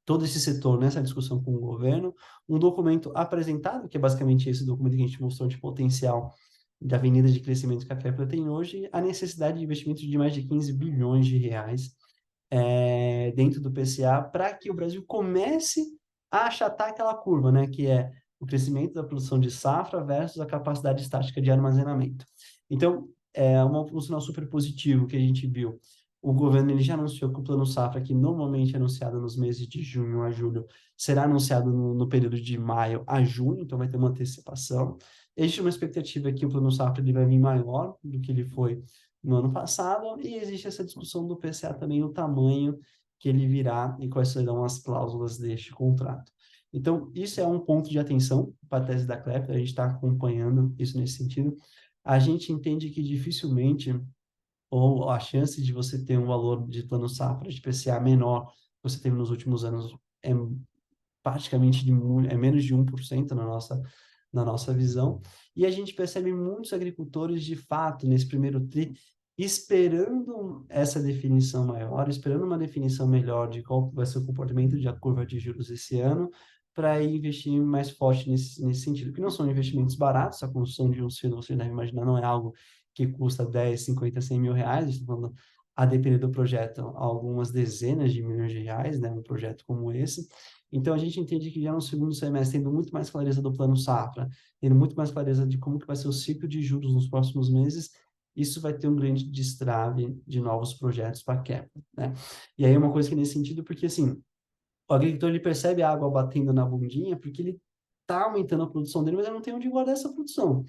todo esse setor nessa discussão com o governo, um documento apresentado, que é basicamente esse documento que a gente mostrou de potencial da avenida de crescimento que a Kepler tem hoje, a necessidade de investimento de mais de 15 bilhões de reais dentro do PCA para que o Brasil comece a achatar aquela curva, né, que é o crescimento da produção de safra versus a capacidade estática de armazenamento. Então, um sinal super positivo que a gente viu. O governo ele já anunciou que o Plano Safra, que normalmente é anunciado nos meses de junho a julho, será anunciado no período de maio a junho, então vai ter uma antecipação. Existe uma expectativa que o Plano Safra ele vai vir maior do que ele foi no ano passado, e existe essa discussão do PCA também, o tamanho que ele virá e quais serão as cláusulas deste contrato. Então, isso é um ponto de atenção para a tese da Kepler, a gente está acompanhando isso nesse sentido. A gente entende que dificilmente, ou a chance de você ter um valor de plano safra de PCA menor que você teve nos últimos anos é praticamente menos de 1% na nossa visão. E a gente percebe muitos agricultores, de fato, nesse primeiro tri, esperando essa definição maior, esperando uma definição melhor de qual vai ser o comportamento da curva de juros esse ano, para investir mais forte nesse sentido, que não são investimentos baratos, a construção de um silo, você deve imaginar, não é algo que custa 10, 50, 100 mil reais, estamos falando, a depender do projeto, algumas dezenas de milhões de reais, né, um projeto como esse. Então, a gente entende que já no segundo semestre, tendo muito mais clareza do plano safra, tendo muito mais clareza de como que vai ser o ciclo de juros nos próximos meses, isso vai ter um grande destrave de novos projetos para a Kepler, né? E aí, uma coisa que nesse sentido, porque assim, o agricultor ele percebe a água batendo na bundinha porque ele está aumentando a produção dele, mas ele não tem onde guardar essa produção.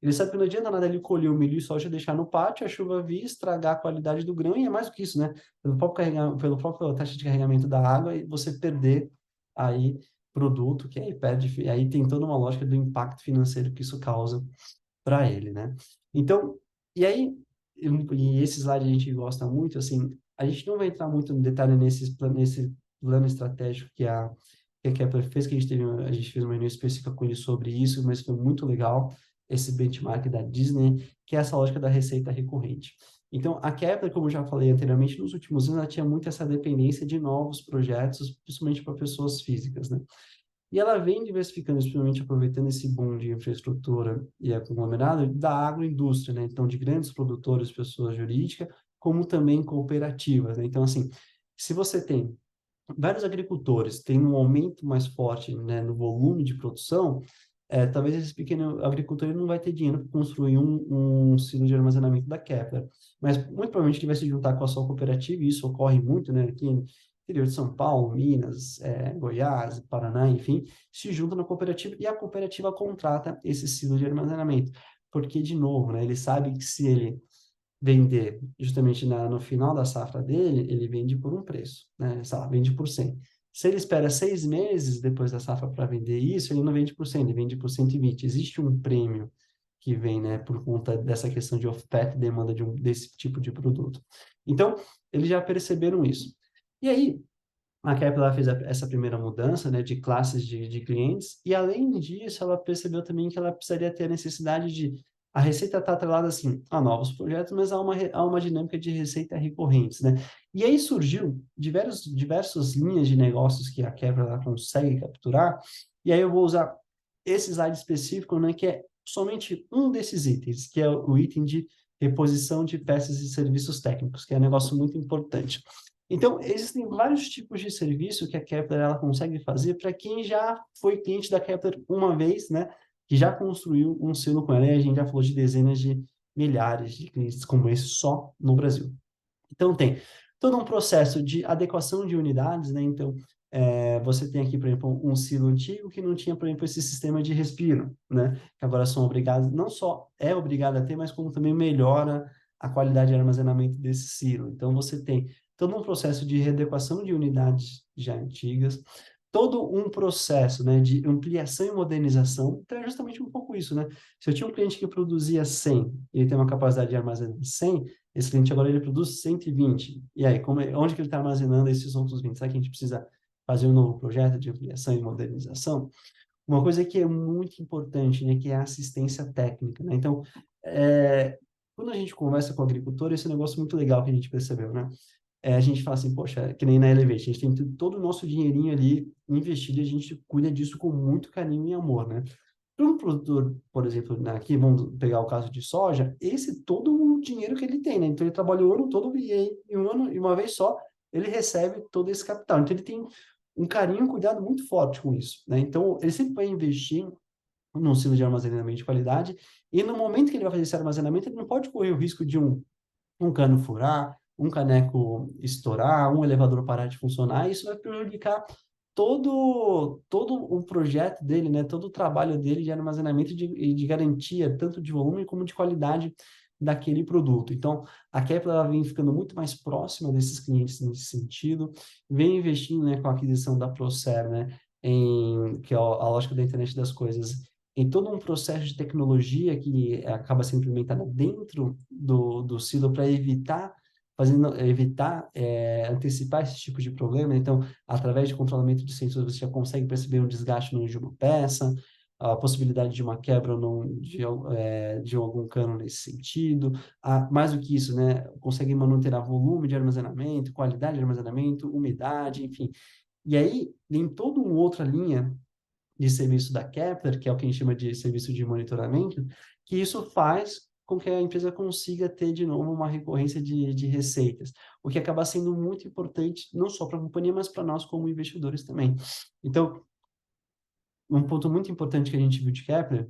Ele sabe que não adianta nada ele colher o milho e soja, deixar no pátio, a chuva vir, estragar a qualidade do grão, e é mais do que isso, né? Pelo próprio taxa de carregamento da água, e você perder aí produto, que aí perde, aí tem toda uma lógica do impacto financeiro que isso causa para ele, né? Então, e aí, e esse slide a gente gosta muito, assim, a gente não vai entrar muito no detalhe nesse plano estratégico que a Kepler fez, que a gente fez uma reunião específica com ele sobre isso, mas foi muito legal esse benchmark da Disney, que é essa lógica da receita recorrente. Então, a Kepler, como eu já falei anteriormente, nos últimos anos, ela tinha muito essa dependência de novos projetos, principalmente para pessoas físicas, né? E ela vem diversificando, principalmente aproveitando esse boom de infraestrutura e conglomerado da agroindústria, né? Então, de grandes produtores, pessoas jurídicas, como também cooperativas, né? Então, assim, se você tem vários agricultores têm um aumento mais forte, né, no volume de produção, talvez esse pequeno agricultor ele não vai ter dinheiro para construir um silo de armazenamento da Kepler. Mas muito provavelmente ele vai se juntar com a sua cooperativa, e isso ocorre muito, né? Aqui interior de São Paulo, Minas, Goiás, Paraná, enfim, se juntam na cooperativa e a cooperativa contrata esse silo de armazenamento. Porque, de novo, né, ele sabe que se ele vender justamente no final da safra dele, ele vende por um preço, né? Sei lá, vende por 100. Se ele espera 6 meses depois da safra para vender isso, ele não vende por 100, ele vende por 120. Existe um prêmio que vem, né, por conta dessa questão de oferta e demanda desse tipo de produto. Então, eles já perceberam isso. E aí, a Kepler fez essa primeira mudança, né, de classes de clientes, e além disso, ela percebeu também que ela precisaria ter a necessidade de a receita está atrelada assim a novos projetos, mas há uma dinâmica de receita recorrentes, né? E aí surgiu diversas linhas de negócios que a Kepler ela consegue capturar, e aí eu vou usar esse slide específico, né, que é somente um desses itens, que é o item de reposição de peças e serviços técnicos, que é um negócio muito importante. Então, existem vários tipos de serviço que a Kepler ela consegue fazer para quem já foi cliente da Kepler uma vez, né? Que já construiu um selo com ela, e a gente já falou de dezenas de milhares de clientes como esse só no Brasil. Então, tem todo um processo de adequação de unidades, né? Então, você tem aqui, por exemplo, um silo antigo que não tinha, por exemplo, esse sistema de respiro, né? Que agora são obrigados, não só é obrigado a ter, mas como também melhora a qualidade de armazenamento desse silo. Então, você tem todo um processo de readequação de unidades já antigas, todo um processo, né, de ampliação e modernização, então é justamente um pouco isso, né? Se eu tinha um cliente que produzia 100, e ele tem uma capacidade de armazenar 100, esse cliente agora ele produz 120. E aí, onde que ele está armazenando esses outros 20? Será que a gente precisa fazer um novo projeto de ampliação e modernização? Uma coisa que é muito importante, né, que é a assistência técnica, né? Então, quando a gente conversa com o agricultor, esse é um negócio muito legal que a gente percebeu, né? A gente fala assim, poxa, que nem na Elevate, a gente tem todo o nosso dinheirinho ali investido e a gente cuida disso com muito carinho e amor, né? Para um produtor, por exemplo, aqui, vamos pegar o caso de soja, esse todo o dinheiro que ele tem, né? Então, ele trabalhou o ano todo e em um ano, e uma vez só, ele recebe todo esse capital. Então, ele tem um carinho e um cuidado muito forte com isso, né? Então, ele sempre vai investir num silo de armazenamento de qualidade e no momento que ele vai fazer esse armazenamento, ele não pode correr o risco de um cano furar, um caneco estourar, um elevador parar de funcionar, e isso vai prejudicar todo o projeto dele, né? Todo o trabalho dele de armazenamento e de garantia, tanto de volume como de qualidade daquele produto. Então, a Kepler ela vem ficando muito mais próxima desses clientes nesse sentido, vem investindo, né, com a aquisição da Procer, né, que é a lógica da internet das coisas, em todo um processo de tecnologia que acaba sendo implementada dentro do silo para evitar antecipar esse tipo de problema. Então, através de controlamento de sensores, você já consegue perceber um desgaste no de uma peça, a possibilidade de uma quebra de algum cano nesse sentido. Mais do que isso, né, consegue monitorar volume de armazenamento, qualidade de armazenamento, umidade, enfim. E aí, tem toda uma outra linha de serviço da Kepler, que é o que a gente chama de serviço de monitoramento, que isso faz com que a empresa consiga ter, de novo, uma recorrência de receitas, o que acaba sendo muito importante, não só para a companhia, mas para nós como investidores também. Então, um ponto muito importante que a gente viu de Kepler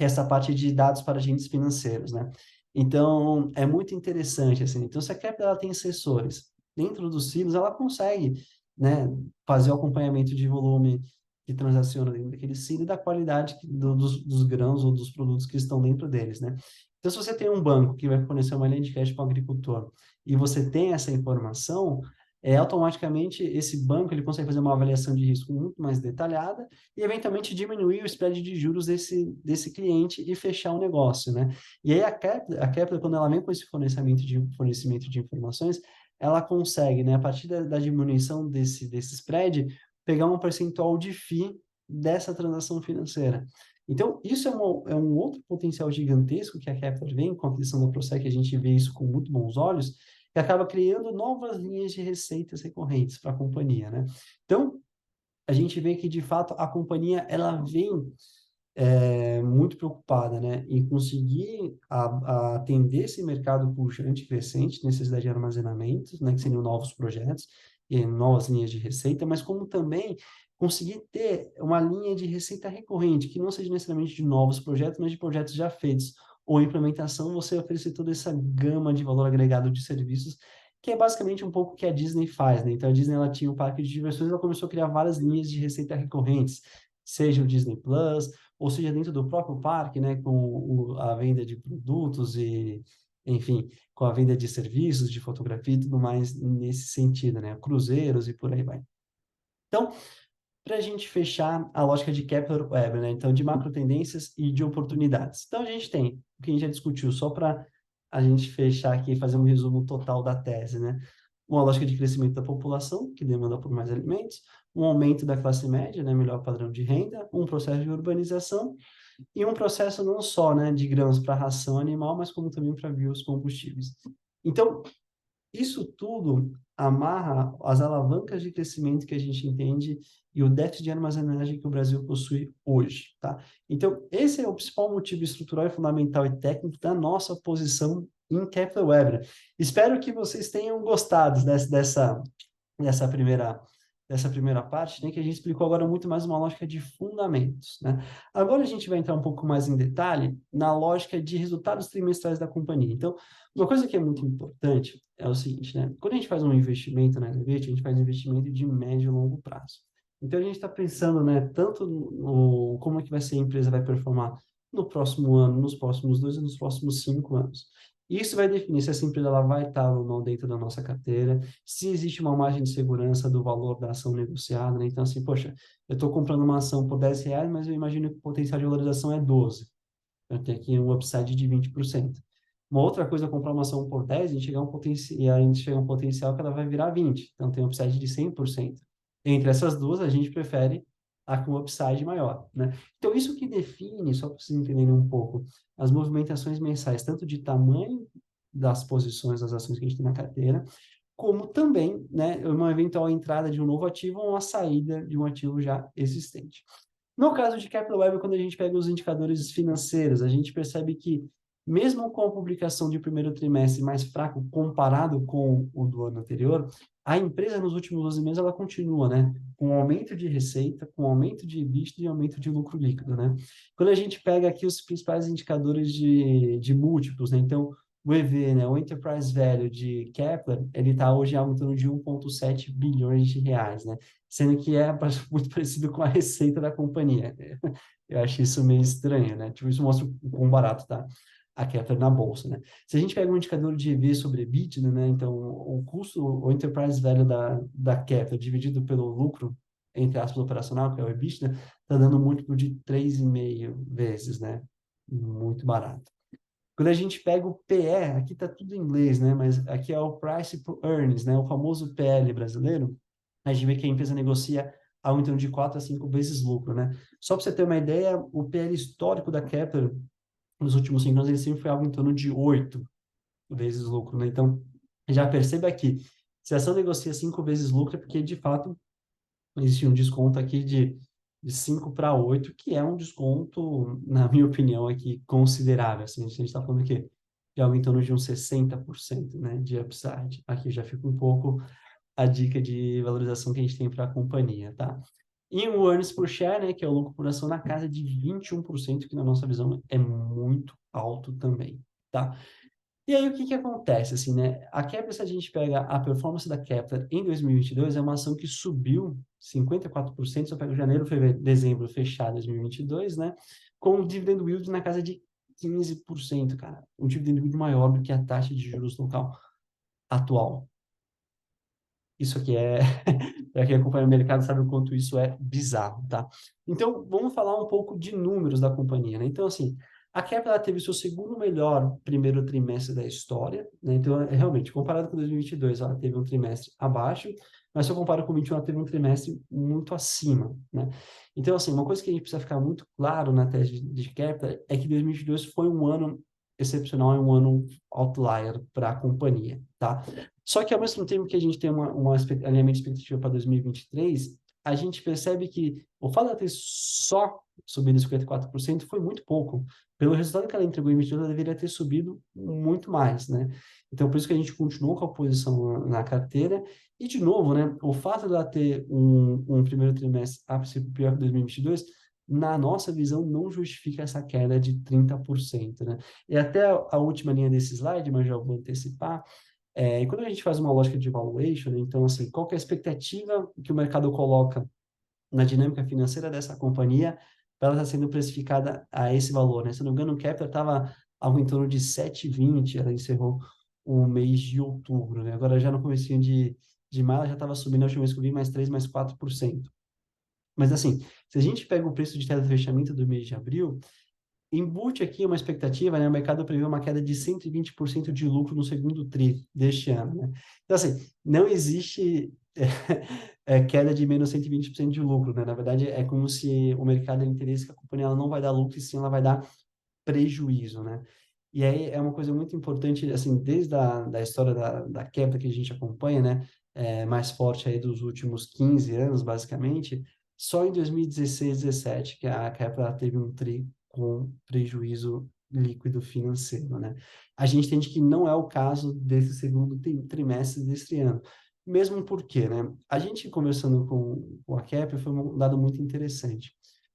é essa parte de dados para agentes financeiros, né? Então, é muito interessante, assim. Então, se a Kepler ela tem assessores dentro dos silos, ela consegue, né, fazer o acompanhamento de volume que transaciona dentro daquele silo e da qualidade dos grãos ou dos produtos que estão dentro deles, né? Então, se você tem um banco que vai fornecer uma linha de crédito para o agricultor e você tem essa informação, automaticamente esse banco ele consegue fazer uma avaliação de risco muito mais detalhada e eventualmente diminuir o spread de juros desse cliente e fechar o negócio, né? E aí a Kepler, quando ela vem com esse fornecimento de informações, ela consegue, né, a partir da diminuição desse spread, pegar um percentual de FII dessa transação financeira. Então, isso é um outro potencial gigantesco que a Kepler vem com a aquisição da Procer, que a gente vê isso com muito bons olhos, e acaba criando novas linhas de receitas recorrentes para a companhia, né? Então, a gente vê que, de fato, a companhia ela vem muito preocupada, né, em conseguir atender esse mercado pujante crescente, necessidade de armazenamento, né, que seriam novos projetos e novas linhas de receita, mas como também conseguir ter uma linha de receita recorrente, que não seja necessariamente de novos projetos, mas de projetos já feitos, ou implementação, você oferecer toda essa gama de valor agregado de serviços que é basicamente um pouco o que a Disney faz, né? Então, a Disney, ela tinha um parque de diversões, ela começou a criar várias linhas de receita recorrentes, seja o Disney Plus, ou seja dentro do próprio parque, né, com a venda de produtos e, enfim, com a venda de serviços, de fotografia e tudo mais nesse sentido, né? Cruzeiros e por aí vai. Então, para a gente fechar a lógica de Kepler Web, né? Então, de macro tendências e de oportunidades. Então, a gente tem o que a gente já discutiu, só para a gente fechar aqui e fazer um resumo total da tese, né? Uma lógica de crescimento da população, que demanda por mais alimentos, um aumento da classe média, né? Melhor padrão de renda, um processo de urbanização e um processo não só, né, de grãos para ração animal, mas como também para biocombustíveis. Então, isso tudo amarra as alavancas de crescimento que a gente entende e o déficit de armazenagem que o Brasil possui hoje, tá? Então, esse é o principal motivo estrutural e fundamental e técnico da nossa posição em Kepler Weber. Espero que vocês tenham gostado dessa primeira parte, né, que a gente explicou agora muito mais uma lógica de fundamentos, né? Agora a gente vai entrar um pouco mais em detalhe na lógica de resultados trimestrais da companhia. Então, uma coisa que é muito importante é o seguinte, né? Quando a gente faz um investimento na Elevate, a gente faz um investimento de médio e longo prazo. Então, a gente está pensando, né, tanto no como é que vai ser a empresa vai performar no próximo ano, nos próximos 2 e nos próximos 5 anos. Isso vai definir se essa empresa ela vai estar ou não dentro da nossa carteira, se existe uma margem de segurança do valor da ação negociada, né? Então, assim, poxa, eu estou comprando uma ação por R$ 10, mas eu imagino que o potencial de valorização é 12. Eu tenho aqui um upside de 20%. Uma outra coisa é comprar uma ação por 10, a gente chega a um potencial que ela vai virar 20. Então, tem um upside de 100%. Entre essas duas, a gente prefere a com upside maior, né? Então, isso que define, só para vocês entenderem um pouco, as movimentações mensais, tanto de tamanho das posições das ações que a gente tem na carteira, como também, né, uma eventual entrada de um novo ativo ou uma saída de um ativo já existente. No caso de Capital Web, quando a gente pega os indicadores financeiros, a gente percebe que, mesmo com a publicação de primeiro trimestre mais fraco comparado com o do ano anterior, a empresa nos últimos 12 meses ela continua, né, com aumento de receita, com aumento de EBITDA e aumento de lucro líquido, né? Quando a gente pega aqui os principais indicadores de múltiplos, né? Então, o EV, né, o Enterprise Value de Kepler, ele está hoje em torno de 1,7 bilhões de reais, né? Sendo que é muito parecido com a receita da companhia. Eu acho isso meio estranho, né? Tipo, isso mostra o quão barato tá a Kepler na bolsa, né? Se a gente pega um indicador de EV sobre EBITDA, né? Então, o custo, o enterprise value da Kepler dividido pelo lucro, entre aspas, operacional, que é o EBITDA, está dando um múltiplo de 3,5 vezes, né? Muito barato. Quando a gente pega o PE, aqui está tudo em inglês, né? Mas aqui é o Price to Earnings, né? O famoso PL brasileiro. A gente vê que a empresa negocia algo em torno de 4 a 5 vezes lucro, né? Só para você ter uma ideia, o PL histórico da Kepler nos últimos 5 anos ele sempre foi algo em torno de 8 vezes lucro, né? Então, já perceba aqui, se a ação negocia 5 vezes lucro é porque, de fato, existe um desconto aqui de 5 para 8, que é um desconto, na minha opinião, aqui considerável. Assim, a gente está falando aqui de algo em torno de uns 60%, né, de upside. Aqui já fica um pouco a dica de valorização que a gente tem para a companhia, tá? E o earnings per share, né, que é o lucro por ação na casa de 21%, que na nossa visão é muito alto também, tá? E aí, o que que acontece, assim, né? A Kepler, se a gente pega a performance da Kepler em 2022, é uma ação que subiu 54%, se eu pego janeiro, fevereiro, dezembro, fechado 2022, né? Com um dividend yield na casa de 15%, cara. Um dividend yield maior do que a taxa de juros local atual. Isso aqui é... Para quem acompanha o mercado sabe o quanto isso é bizarro, tá? Então, vamos falar um pouco de números da companhia, né? Então, assim, a Kepler teve seu segundo melhor primeiro trimestre da história, né? Então, realmente, comparado com 2022, ela teve um trimestre abaixo, mas se eu comparo com 2021, ela teve um trimestre muito acima, né? Então, assim, uma coisa que a gente precisa ficar muito claro na tese de Kepler é que 2022 foi um ano excepcional, é um ano outlier para a companhia, tá? Só que, ao mesmo tempo que a gente tem uma alinhamento de expectativa para 2023, a gente percebe que o fato de ela ter só subido 54% foi muito pouco. Pelo resultado que ela entregou em 2022, ela deveria ter subido muito mais, né? Então, por isso que a gente continuou com a posição na carteira. E, de novo, né, o fato de ela ter um primeiro trimestre a princípio pior que 2022, na nossa visão, não justifica essa queda de 30%, né? E até a última linha desse slide, mas já vou antecipar, E quando a gente faz uma lógica de valuation, né, então, assim, qual que é a expectativa que o mercado coloca na dinâmica financeira dessa companhia para ela estar sendo precificada a esse valor, né? Se eu não me engano, o Kepler estava algo em torno de 7,20, ela encerrou o mês de outubro, né? Agora já no comecinho de maio, ela já estava subindo, a última vez que eu vi, mais 3, mais 4%. Mas assim, se a gente pega o preço de tela de fechamento do mês de abril, embute aqui uma expectativa, né? O mercado prevê uma queda de 120% de lucro no segundo tri deste ano, né? Então, assim, não existe queda de menos 120% de lucro, né? Na verdade, é como se o mercado entendesse que a companhia ela não vai dar lucro, e sim ela vai dar prejuízo, né? E aí é uma coisa muito importante, assim, desde da história da quebra que a gente acompanha, né? Mais forte aí dos últimos 15 anos, basicamente, só em 2016, 17, que a Kepler teve um tri com prejuízo líquido financeiro, né? A gente entende que não é o caso desse segundo trimestre deste ano. Mesmo porque, né? A gente conversando com a Kepler foi um dado muito interessante.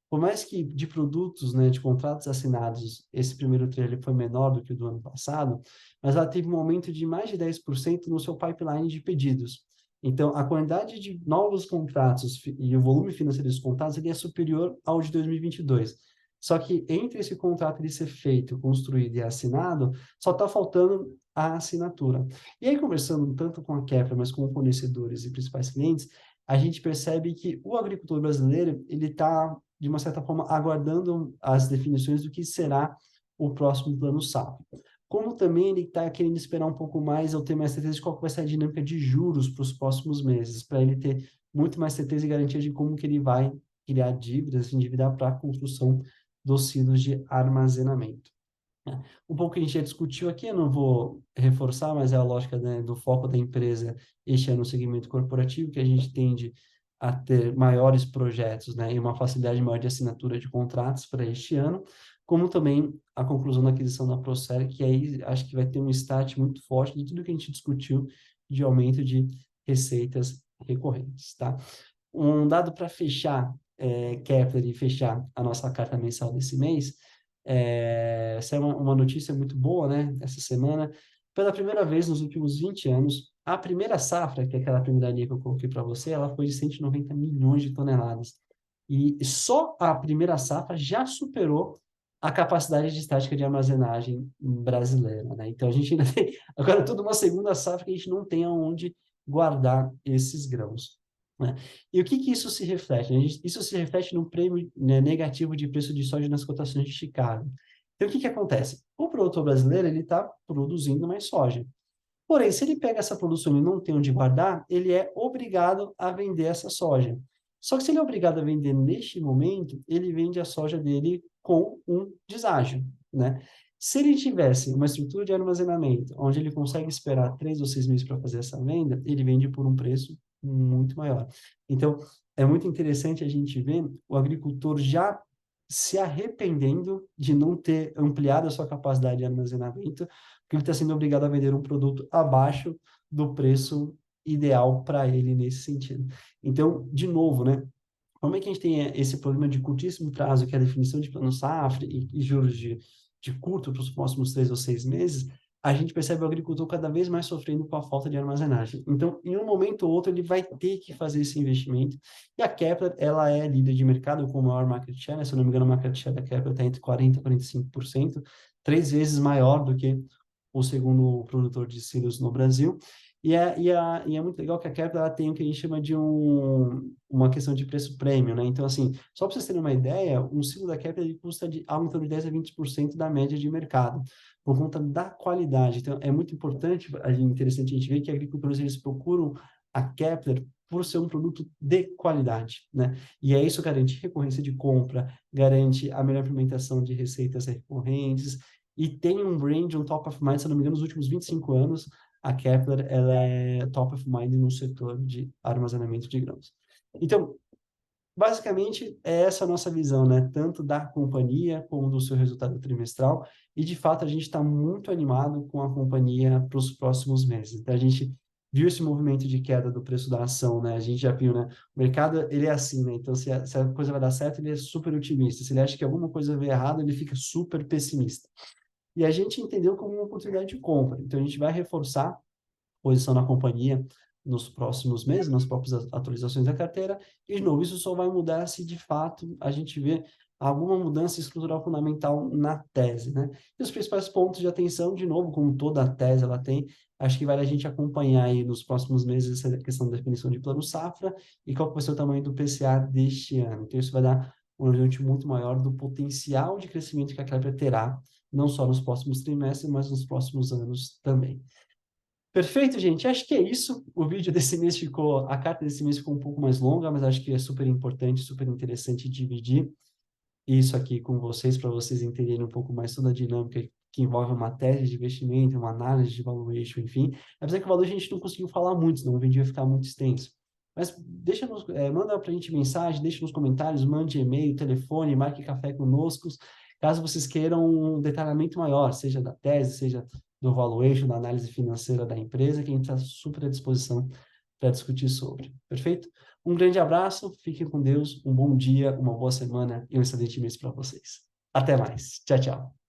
Por mais que de produtos, né, de contratos assinados, esse primeiro tri ele foi menor do que o do ano passado, mas ela teve um aumento de mais de 10% no seu pipeline de pedidos. Então, a quantidade de novos contratos e o volume financeiro dos contratos ele é superior ao de 2022. Só que entre esse contrato ele ser feito, construído e assinado, só está faltando a assinatura. E aí, conversando tanto com a Kepler, mas com fornecedores e principais clientes, a gente percebe que o agricultor brasileiro ele está, de uma certa forma, aguardando as definições do que será o próximo plano safra. Como também ele está querendo esperar um pouco mais, eu ter mais certeza de qual vai ser a dinâmica de juros para os próximos meses, para ele ter muito mais certeza e garantia de como que ele vai criar dívidas, se endividar para a construção dos silos de armazenamento. Um pouco que a gente já discutiu aqui, eu não vou reforçar, mas é a lógica, né, do foco da empresa este ano no segmento corporativo, que a gente tende a ter maiores projetos, né, e uma facilidade maior de assinatura de contratos para este ano, como também a conclusão da aquisição da Procer, que aí acho que vai ter um start muito forte de tudo que a gente discutiu de aumento de receitas recorrentes, tá? Um dado para fechar, Kepler, e fechar a nossa carta mensal desse mês, essa é uma notícia muito boa, né? Essa semana, pela primeira vez nos últimos 20 anos, a primeira safra, que é aquela primeira linha que eu coloquei para você, ela foi de 190 milhões de toneladas. E só a primeira safra já superou a capacidade de estática de armazenagem brasileira, né? Então, a gente ainda tem agora toda uma segunda safra que a gente não tem aonde guardar esses grãos, né? E o que que isso se reflete? Isso se reflete no prêmio, né, negativo de preço de soja nas cotações de Chicago. Então, o que que acontece? O produtor brasileiro ele está produzindo mais soja. Porém, se ele pega essa produção e não tem onde guardar, ele é obrigado a vender essa soja. Só que se ele é obrigado a vender neste momento, ele vende a soja dele com um deságio, né? Se ele tivesse uma estrutura de armazenamento, onde ele consegue esperar 3 ou 6 meses para fazer essa venda, ele vende por um preço muito maior. Então, é muito interessante a gente ver o agricultor já se arrependendo de não ter ampliado a sua capacidade de armazenamento, porque ele está sendo obrigado a vender um produto abaixo do preço ideal para ele nesse sentido. Então, de novo, né? Como é que a gente tem esse problema de curtíssimo prazo, que é a definição de plano safra e juros de curto para os próximos 3 ou 6 meses, a gente percebe o agricultor cada vez mais sofrendo com a falta de armazenagem. Então, em um momento ou outro, ele vai ter que fazer esse investimento. E a Kepler, ela é líder de mercado com o maior market share, né? Se eu não me engano, o market share da Kepler está entre 40% e 45%, 3 vezes maior do que o segundo produtor de silos no Brasil. E é muito legal que a Kepler ela tem o que a gente chama de uma questão de preço prêmio, né? Então, assim, só para vocês terem uma ideia, um silo da Kepler ele custa de algo em torno de 10 a 20% da média de mercado, por conta da qualidade. Então, é muito importante, interessante a gente ver que agricultores eles procuram a Kepler por ser um produto de qualidade, né? E é isso garante recorrência de compra, garante a melhor implementação de receitas recorrentes, e tem um brand, um top of mind, se não me engano, nos últimos 25 anos, a Kepler ela é top of mind no setor de armazenamento de grãos. Então, basicamente, é essa a nossa visão, né? Tanto da companhia como do seu resultado trimestral. E, de fato, a gente está muito animado com a companhia para os próximos meses. Então, a gente viu esse movimento de queda do preço da ação, né? A gente já viu, né? O mercado, ele é assim, né? Então, se a coisa vai dar certo, ele é super otimista. Se ele acha que alguma coisa vai errado, ele fica super pessimista. E a gente entendeu como uma oportunidade de compra. Então, a gente vai reforçar posição na companhia nos próximos meses, nas próprias atualizações da carteira, e, de novo, isso só vai mudar se, de fato, a gente vê alguma mudança estrutural fundamental na tese, né? E os principais pontos de atenção, de novo, como toda a tese ela tem, acho que vale a gente acompanhar aí nos próximos meses essa questão da definição de plano safra e qual que vai ser o tamanho do PCA deste ano. Então, isso vai dar um horizonte muito maior do potencial de crescimento que a Kepler terá, não só nos próximos trimestres, mas nos próximos anos também. Perfeito, gente? Acho que é isso. O vídeo desse mês ficou, a carta desse mês ficou um pouco mais longa, mas acho que é super importante, super interessante dividir isso aqui com vocês, para vocês entenderem um pouco mais toda a dinâmica que envolve uma tese de investimento, uma análise de valuation, enfim. Apesar que o valor a gente não conseguiu falar muito, senão o vídeo ia ficar muito extenso. Mas manda para a gente mensagem, deixa nos comentários, mande e-mail, telefone, marque café conosco, caso vocês queiram um detalhamento maior, seja da tese, seja do valuation, da análise financeira da empresa, que a gente está super à disposição para discutir sobre. Perfeito? Um grande abraço, fiquem com Deus, um bom dia, uma boa semana e um excelente mês para vocês. Até mais. Tchau, tchau.